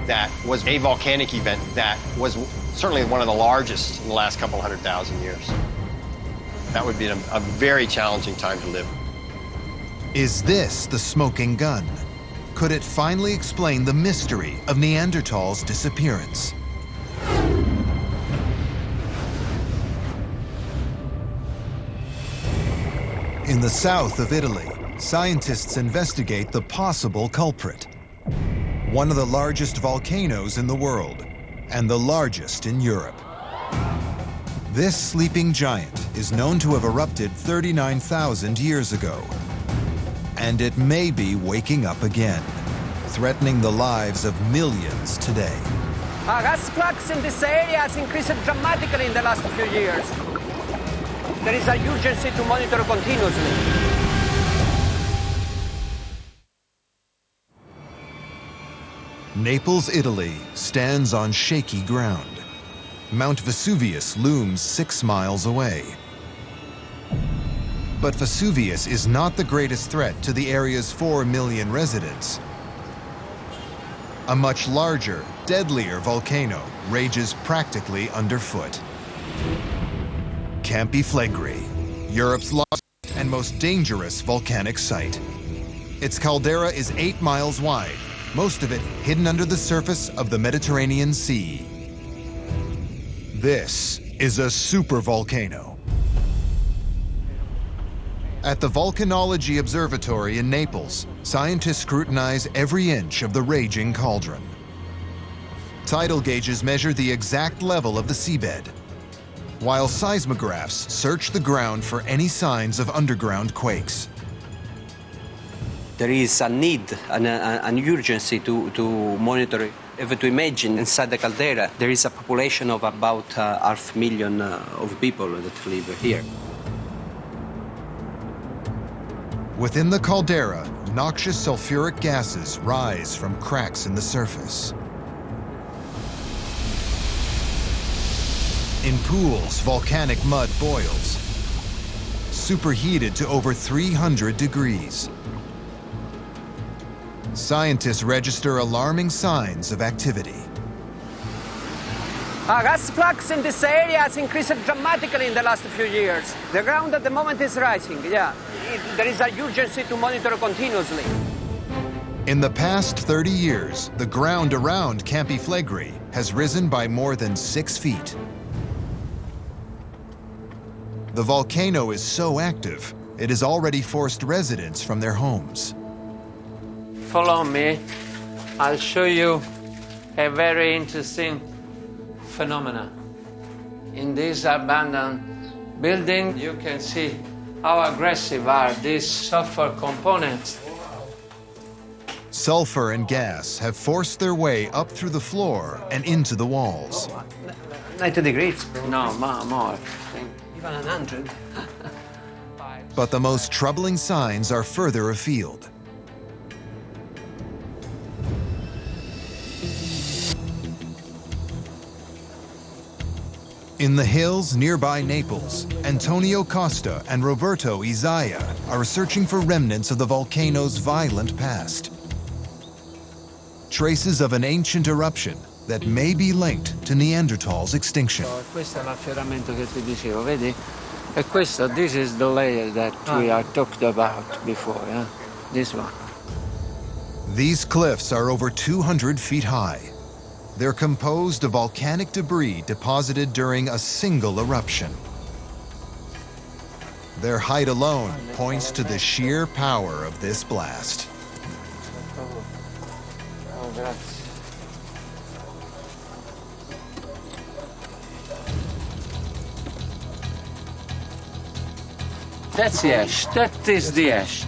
That was a volcanic event that was certainly one of the largest in the last couple 100,000 years. That would be a very challenging time to live. Is this the smoking gun? Could it finally explain the mystery of Neanderthals' disappearance? In the south of Italy, scientists investigate the possible culprit. One of the largest volcanoes in the world, and the largest in Europe. This sleeping giant is known to have erupted 39,000 years ago. And it may be waking up again, threatening the lives of millions today. Gas flux in this area has increased dramatically in the last few years. There is an urgency to monitor continuously. Naples, Italy stands on shaky ground. Mount Vesuvius looms 6 miles away. But Vesuvius is not the greatest threat to the area's 4 million residents. A much larger, deadlier volcano rages practically underfoot. Campi Flegrei, Europe's largest and most dangerous volcanic site. Its caldera is 8 miles wide most of it hidden under the surface of the Mediterranean Sea. This is a supervolcano. At the Volcanology Observatory in Naples, scientists scrutinize every inch of the raging cauldron. Tidal gauges measure the exact level of the seabed, while seismographs search the ground for any signs of underground quakes. There is a need, an urgency to monitor it. If to imagine inside the caldera, there is a population of about 500,000 of people that live here. Within the caldera, noxious sulfuric gases rise from cracks in the surface. In pools, volcanic mud boils, superheated to over 300 degrees. Scientists register alarming signs of activity. Gas flux in this area has increased dramatically in the last few years. The ground at the moment is rising, yeah. There is a urgency to monitor continuously. In the past 30 years, the ground around Campi Flegrei has risen by more than 6 feet. The volcano is so active, it has already forced residents from their homes. Follow me. I'll show you a very interesting phenomena. In this abandoned building, you can see how aggressive are these sulfur components. Sulfur and gas have forced their way up through the floor and into the walls. 90 degrees. No, more. Even 100. But the most troubling signs are further afield. In the hills nearby Naples, Antonio Costa and Roberto Izaya are searching for remnants of the volcano's violent past. Traces of an ancient eruption that may be linked to Neanderthals' extinction. Questo è l'affioramento che ti dicevo, vedi? E questo, this is the layer that we are talked about before, yeah? This one. These cliffs are over 200 feet high. They're composed of volcanic debris deposited during a single eruption. Their height alone points to the sheer power of this blast. Oh, grazie. That's the ash. That is the ash.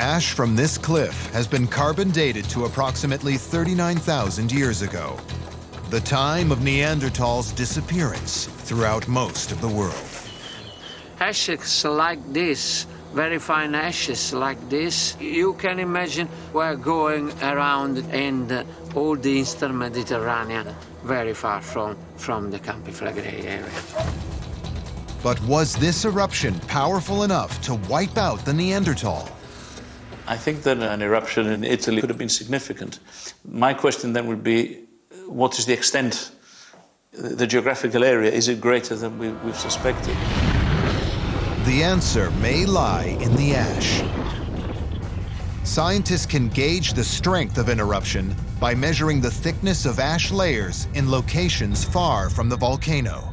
Ash from this cliff has been carbon dated to approximately 39,000 years ago, the time of Neanderthals' disappearance throughout most of the world. Ashes like this, very fine ashes like this, you can imagine we're going around in all the Eastern Mediterranean, very far from the Campi Flegrei area. But was this eruption powerful enough to wipe out the Neanderthal? I think that an eruption in Italy could have been significant. My question then would be, what is the extent, the geographical area? Is it greater than we've suspected? The answer may lie in the ash. Scientists can gauge the strength of an eruption by measuring the thickness of ash layers in locations far from the volcano.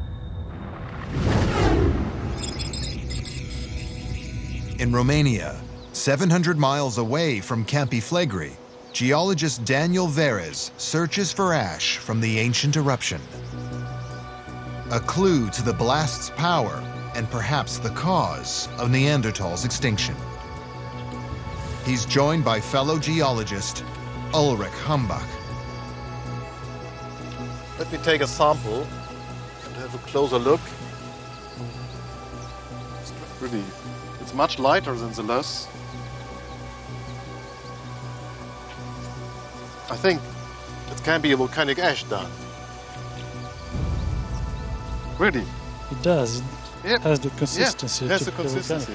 In Romania, 700 miles away from Campi Flegrei, geologist Daniel Verez searches for ash from the ancient eruption. A clue to the blast's power and perhaps the cause of Neanderthals' extinction. He's joined by fellow geologist Ulrich Hambach. Let me take a sample and have a closer look. It's much lighter than the last. I think it can be a volcanic ash done. Really? It does. It has the consistency. Yeah, it has the consistency.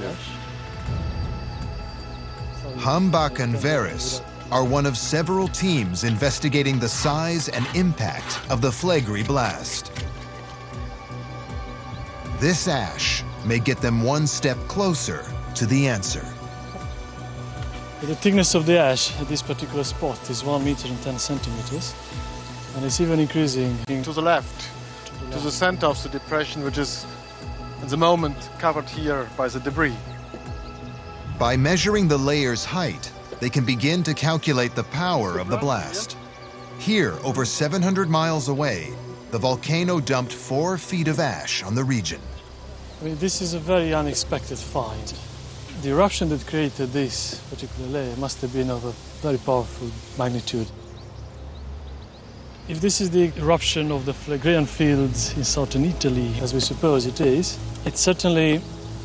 Hambach and Verez are one of several teams investigating the size and impact of the Flegrei blast. This ash may get them one step closer to the answer. The thickness of the ash at this particular spot is 1 meter and 10 centimeters, and it's even increasing. To the left, to the center of the depression, which is at the moment covered here by the debris. By measuring the layer's height, they can begin to calculate the power of the blast. Here, over 700 miles away, the volcano dumped 4 feet of ash on the region. I mean, this is a very unexpected find. The eruption that created this particular layer must have been of a very powerful magnitude. If this is the eruption of the Phlegraean fields in southern Italy, as we suppose it is, it certainly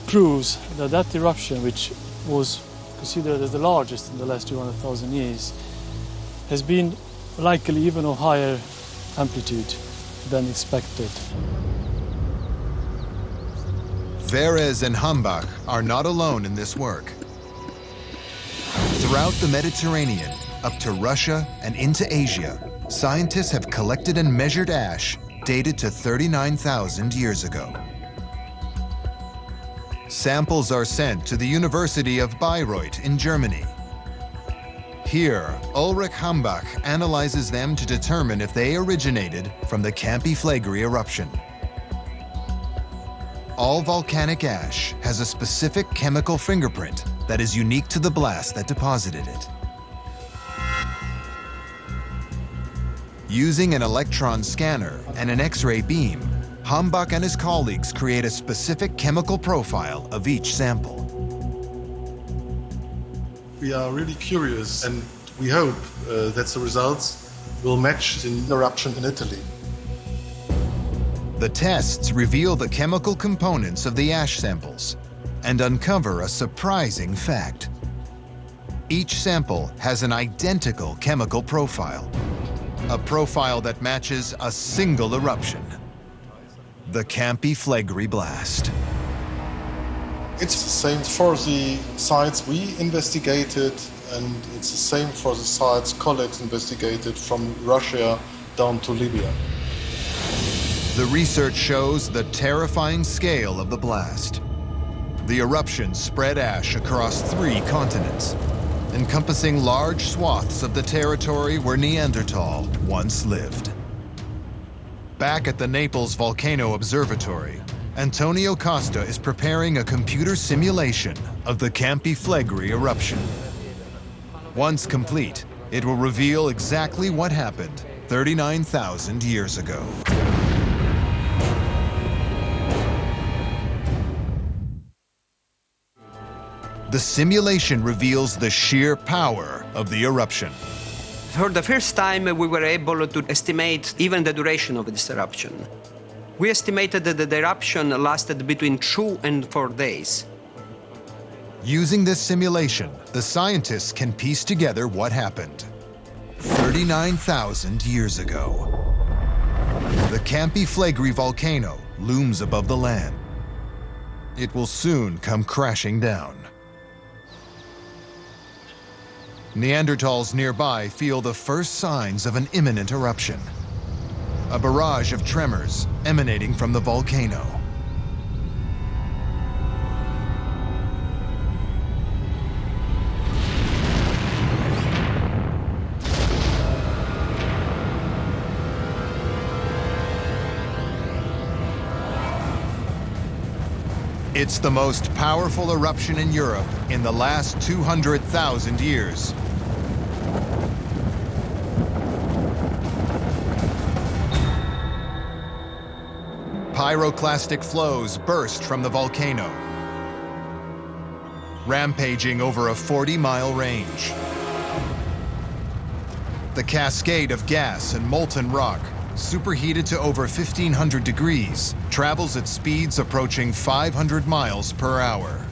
proves that that eruption, which was considered as the largest in the last 200,000 years, has been likely even of higher amplitude than expected. Verres and Hambach are not alone in this work. Throughout the Mediterranean, up to Russia and into Asia, scientists have collected and measured ash dated to 39,000 years ago. Samples are sent to the University of Bayreuth in Germany. Here, Ulrich Hambach analyzes them to determine if they originated from the Campi Flegrei eruption. All volcanic ash has a specific chemical fingerprint that is unique to the blast that deposited it. Using an electron scanner and an X-ray beam, Hambach and his colleagues create a specific chemical profile of each sample. We are really curious, and we hope that the results will match the eruption in Italy. The tests reveal the chemical components of the ash samples and uncover a surprising fact. Each sample has an identical chemical profile, a profile that matches a single eruption, the Campi Flegrei blast. It's the same for the sites we investigated, and it's the same for the sites colleagues investigated from Russia down to Libya. The research shows the terrifying scale of the blast. The eruption spread ash across 3 continents, encompassing large swaths of the territory where Neanderthal once lived. Back at the Naples Volcano Observatory, Antonio Costa is preparing a computer simulation of the Campi Flegrei eruption. Once complete, it will reveal exactly what happened 39,000 years ago. The simulation reveals the sheer power of the eruption. For the first time, we were able to estimate even the duration of this eruption. We estimated that the eruption lasted between 2 and 4 days. Using this simulation, the scientists can piece together what happened 39,000 years ago. The Campi Flegrei volcano looms above the land. It will soon come crashing down. Neanderthals nearby feel the first signs of an imminent eruption. A barrage of tremors emanating from the volcano. It's the most powerful eruption in Europe in the last 200,000 years. Pyroclastic flows burst from the volcano, rampaging over a 40-mile range. The cascade of gas and molten rock, superheated to over 1,500 degrees, travels at speeds approaching 500 miles per hour.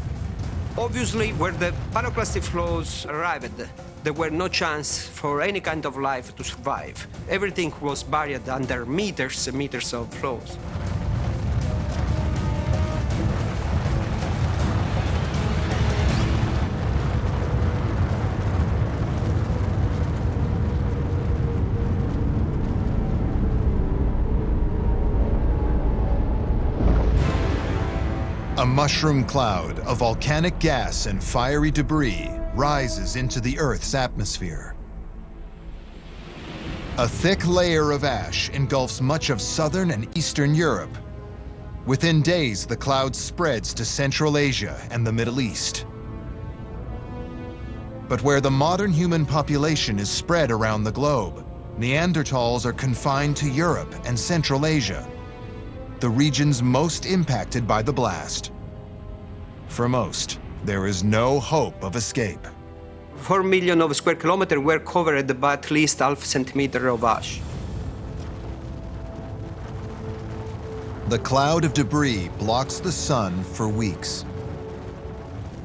Obviously, where the pyroclastic flows arrived, there were no chance for any kind of life to survive. Everything was buried under meters and meters of flows. A mushroom cloud of volcanic gas and fiery debris rises into the Earth's atmosphere. A thick layer of ash engulfs much of southern and eastern Europe. Within days, the cloud spreads to Central Asia and the Middle East. But where the modern human population is spread around the globe, Neanderthals are confined to Europe and Central Asia, the regions most impacted by the blast. For most, there is no hope of escape. 4 million of square kilometers were covered by at least half centimeter of ash. The cloud of debris blocks the sun for weeks.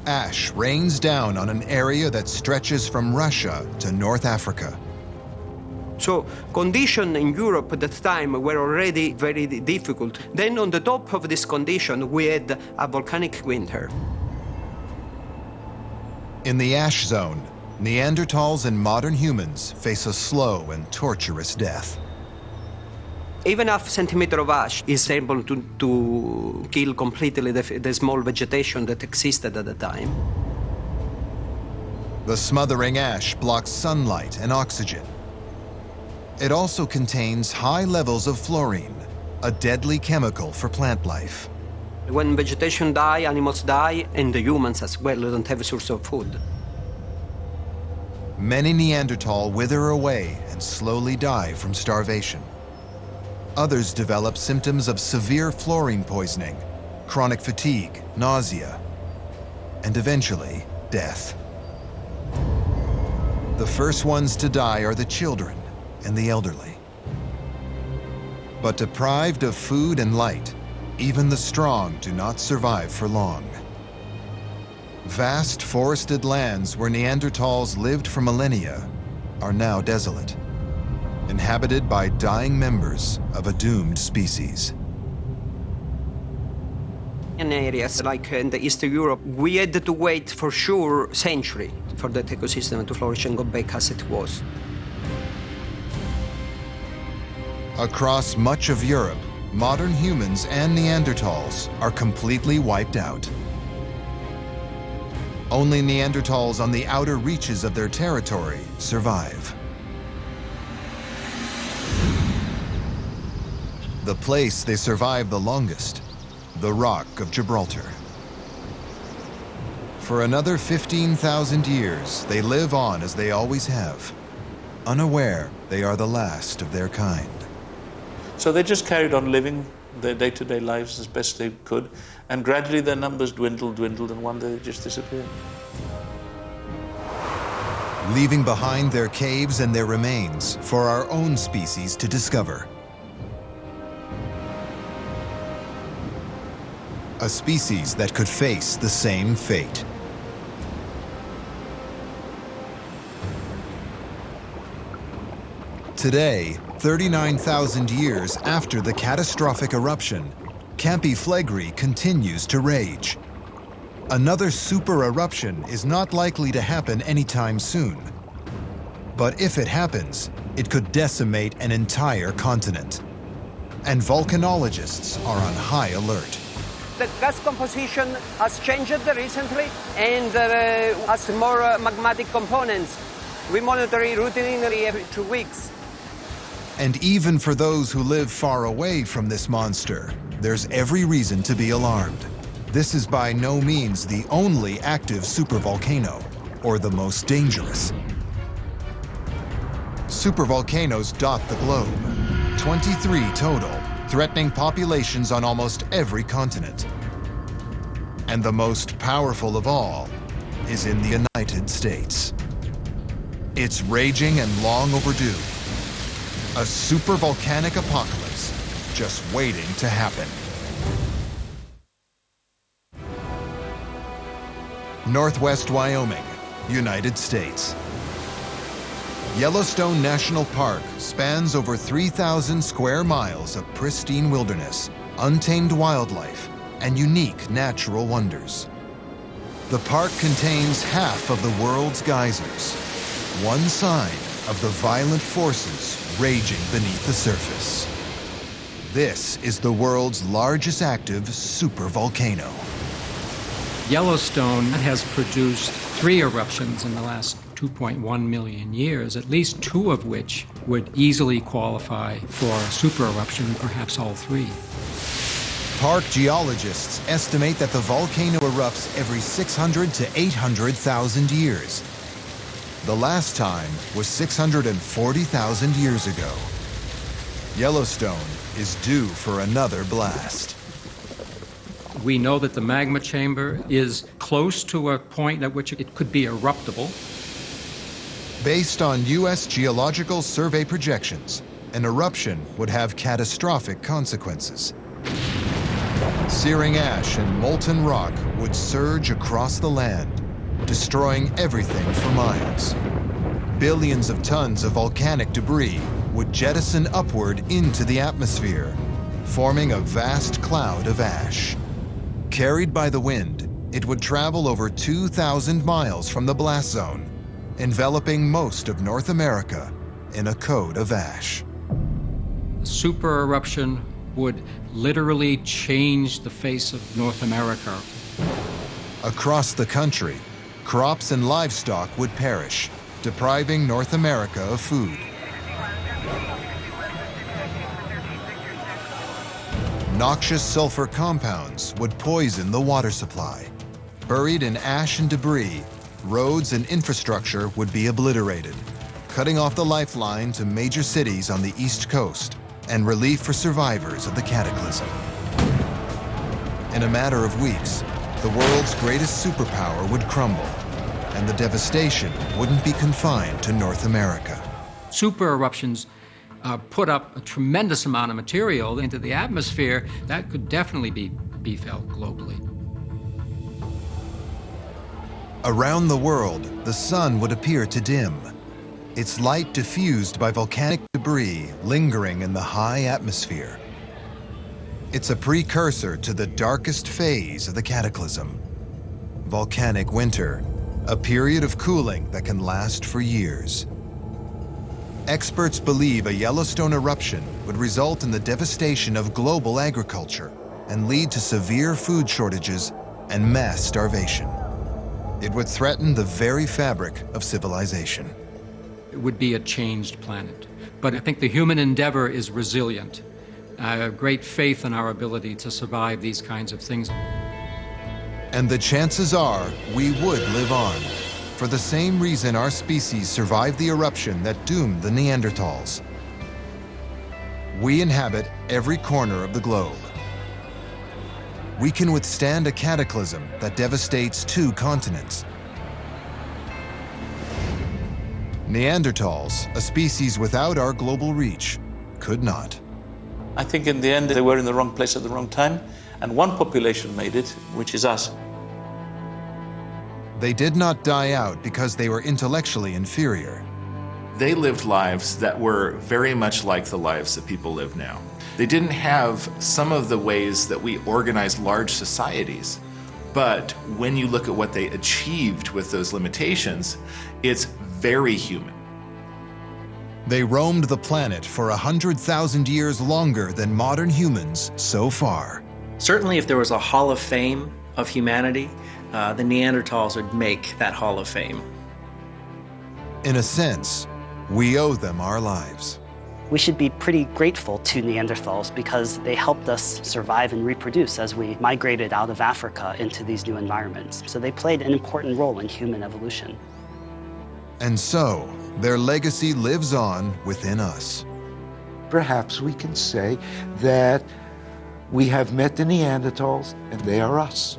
Ash rains down on an area that stretches from Russia to North Africa. So conditions in Europe at that time were already very difficult. Then on the top of this condition, we had a volcanic winter. In the ash zone, Neanderthals and modern humans face a slow and torturous death. Even half centimeter of ash is able to kill completely the small vegetation that existed at the time. The smothering ash blocks sunlight and oxygen. It also contains high levels of fluorine, a deadly chemical for plant life. When vegetation die, animals die, and the humans as well don't have a source of food. Many Neanderthal wither away and slowly die from starvation. Others develop symptoms of severe fluorine poisoning, chronic fatigue, nausea, and eventually death. The first ones to die are the children and the elderly. But deprived of food and light, even the strong do not survive for long. Vast forested lands where Neanderthals lived for millennia are now desolate, inhabited by dying members of a doomed species. In areas like in the Eastern Europe, we had to wait for sure centuries for that ecosystem to flourish and go back as it was. Across much of Europe, modern humans and Neanderthals are completely wiped out. Only Neanderthals on the outer reaches of their territory survive. The place they survive the longest, the Rock of Gibraltar. For another 15,000 years, they live on as they always have, unaware they are the last of their kind. So they just carried on living their day-to-day lives as best they could, and gradually their numbers dwindled, and one day they just disappeared. Leaving behind their caves and their remains for our own species to discover. A species that could face the same fate. Today, 39,000 years after the catastrophic eruption, Campi Flegrei continues to rage. Another super eruption is not likely to happen anytime soon. But if it happens, it could decimate an entire continent. And volcanologists are on high alert. The gas composition has changed recently and has more magmatic components. We monitor it routinely every 2 weeks. And even for those who live far away from this monster, there's every reason to be alarmed. This is by no means the only active supervolcano, or the most dangerous. Supervolcanoes dot the globe, 23 total, threatening populations on almost every continent. And the most powerful of all is in the United States. It's raging and long overdue. A supervolcanic apocalypse just waiting to happen. Northwest Wyoming, United States. Yellowstone National Park spans over 3,000 square miles of pristine wilderness, untamed wildlife, and unique natural wonders. The park contains half of the world's geysers, one sign of the violent forces raging beneath the surface. This is the world's largest active supervolcano. Yellowstone has produced 3 eruptions in the last 2.1 million years, at least 2 of which would easily qualify for a super eruption, perhaps all 3. Park geologists estimate that the volcano erupts every 600 to 800,000 years. The last time was 640,000 years ago. Yellowstone is due for another blast. We know that the magma chamber is close to a point at which it could be eruptible. Based on U.S. Geological Survey projections, an eruption would have catastrophic consequences. Searing ash and molten rock would surge across the land, destroying everything for miles. Billions of tons of volcanic debris would jettison upward into the atmosphere, forming a vast cloud of ash. Carried by the wind, it would travel over 2,000 miles from the blast zone, enveloping most of North America in a coat of ash. A super eruption would literally change the face of North America. Across the country, crops and livestock would perish, depriving North America of food. Noxious sulfur compounds would poison the water supply. Buried in ash and debris, roads and infrastructure would be obliterated, cutting off the lifeline to major cities on the East Coast and relief for survivors of the cataclysm. In a matter of weeks, the world's greatest superpower would crumble, and the devastation wouldn't be confined to North America. Super eruptions put up a tremendous amount of material into the atmosphere that could definitely be felt globally. Around the world, the sun would appear to dim, its light diffused by volcanic debris lingering in the high atmosphere. It's a precursor to the darkest phase of the cataclysm, volcanic winter, a period of cooling that can last for years. Experts believe a Yellowstone eruption would result in the devastation of global agriculture and lead to severe food shortages and mass starvation. It would threaten the very fabric of civilization. It would be a changed planet. But I think the human endeavor is resilient. I have great faith in our ability to survive these kinds of things. And the chances are we would live on, for the same reason our species survived the eruption that doomed the Neanderthals. We inhabit every corner of the globe. We can withstand a cataclysm that devastates 2 continents. Neanderthals, a species without our global reach, could not. I think in the end they were in the wrong place at the wrong time, and one population made it, which is us. They did not die out because they were intellectually inferior. They lived lives that were very much like the lives that people live now. They didn't have some of the ways that we organize large societies, but when you look at what they achieved with those limitations, it's very human. They roamed the planet for 100,000 years longer than modern humans so far. Certainly if there was a Hall of Fame of humanity, the Neanderthals would make that Hall of Fame. In a sense, we owe them our lives. We should be pretty grateful to Neanderthals because they helped us survive and reproduce as we migrated out of Africa into these new environments. So they played an important role in human evolution. And so, their legacy lives on within us. Perhaps we can say that we have met the Neanderthals and they are us.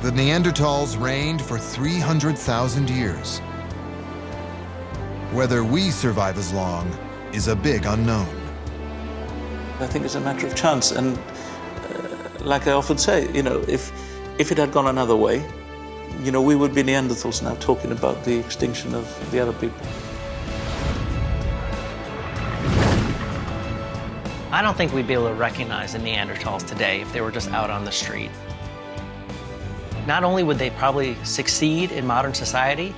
The Neanderthals reigned for 300,000 years. Whether we survive as long is a big unknown. I think it's a matter of chance, and like I often say, you know, if it had gone another way, you know, we would be Neanderthals now talking about the extinction of the other people. I don't think we'd be able to recognize the Neanderthals today if they were just out on the street. Not only would they probably succeed in modern society,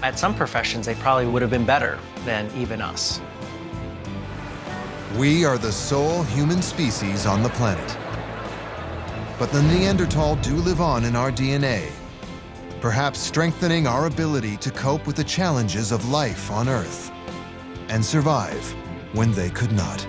at some professions they probably would have been better than even us. We are the sole human species on the planet. But the Neanderthal do live on in our DNA, perhaps strengthening our ability to cope with the challenges of life on Earth and survive when they could not.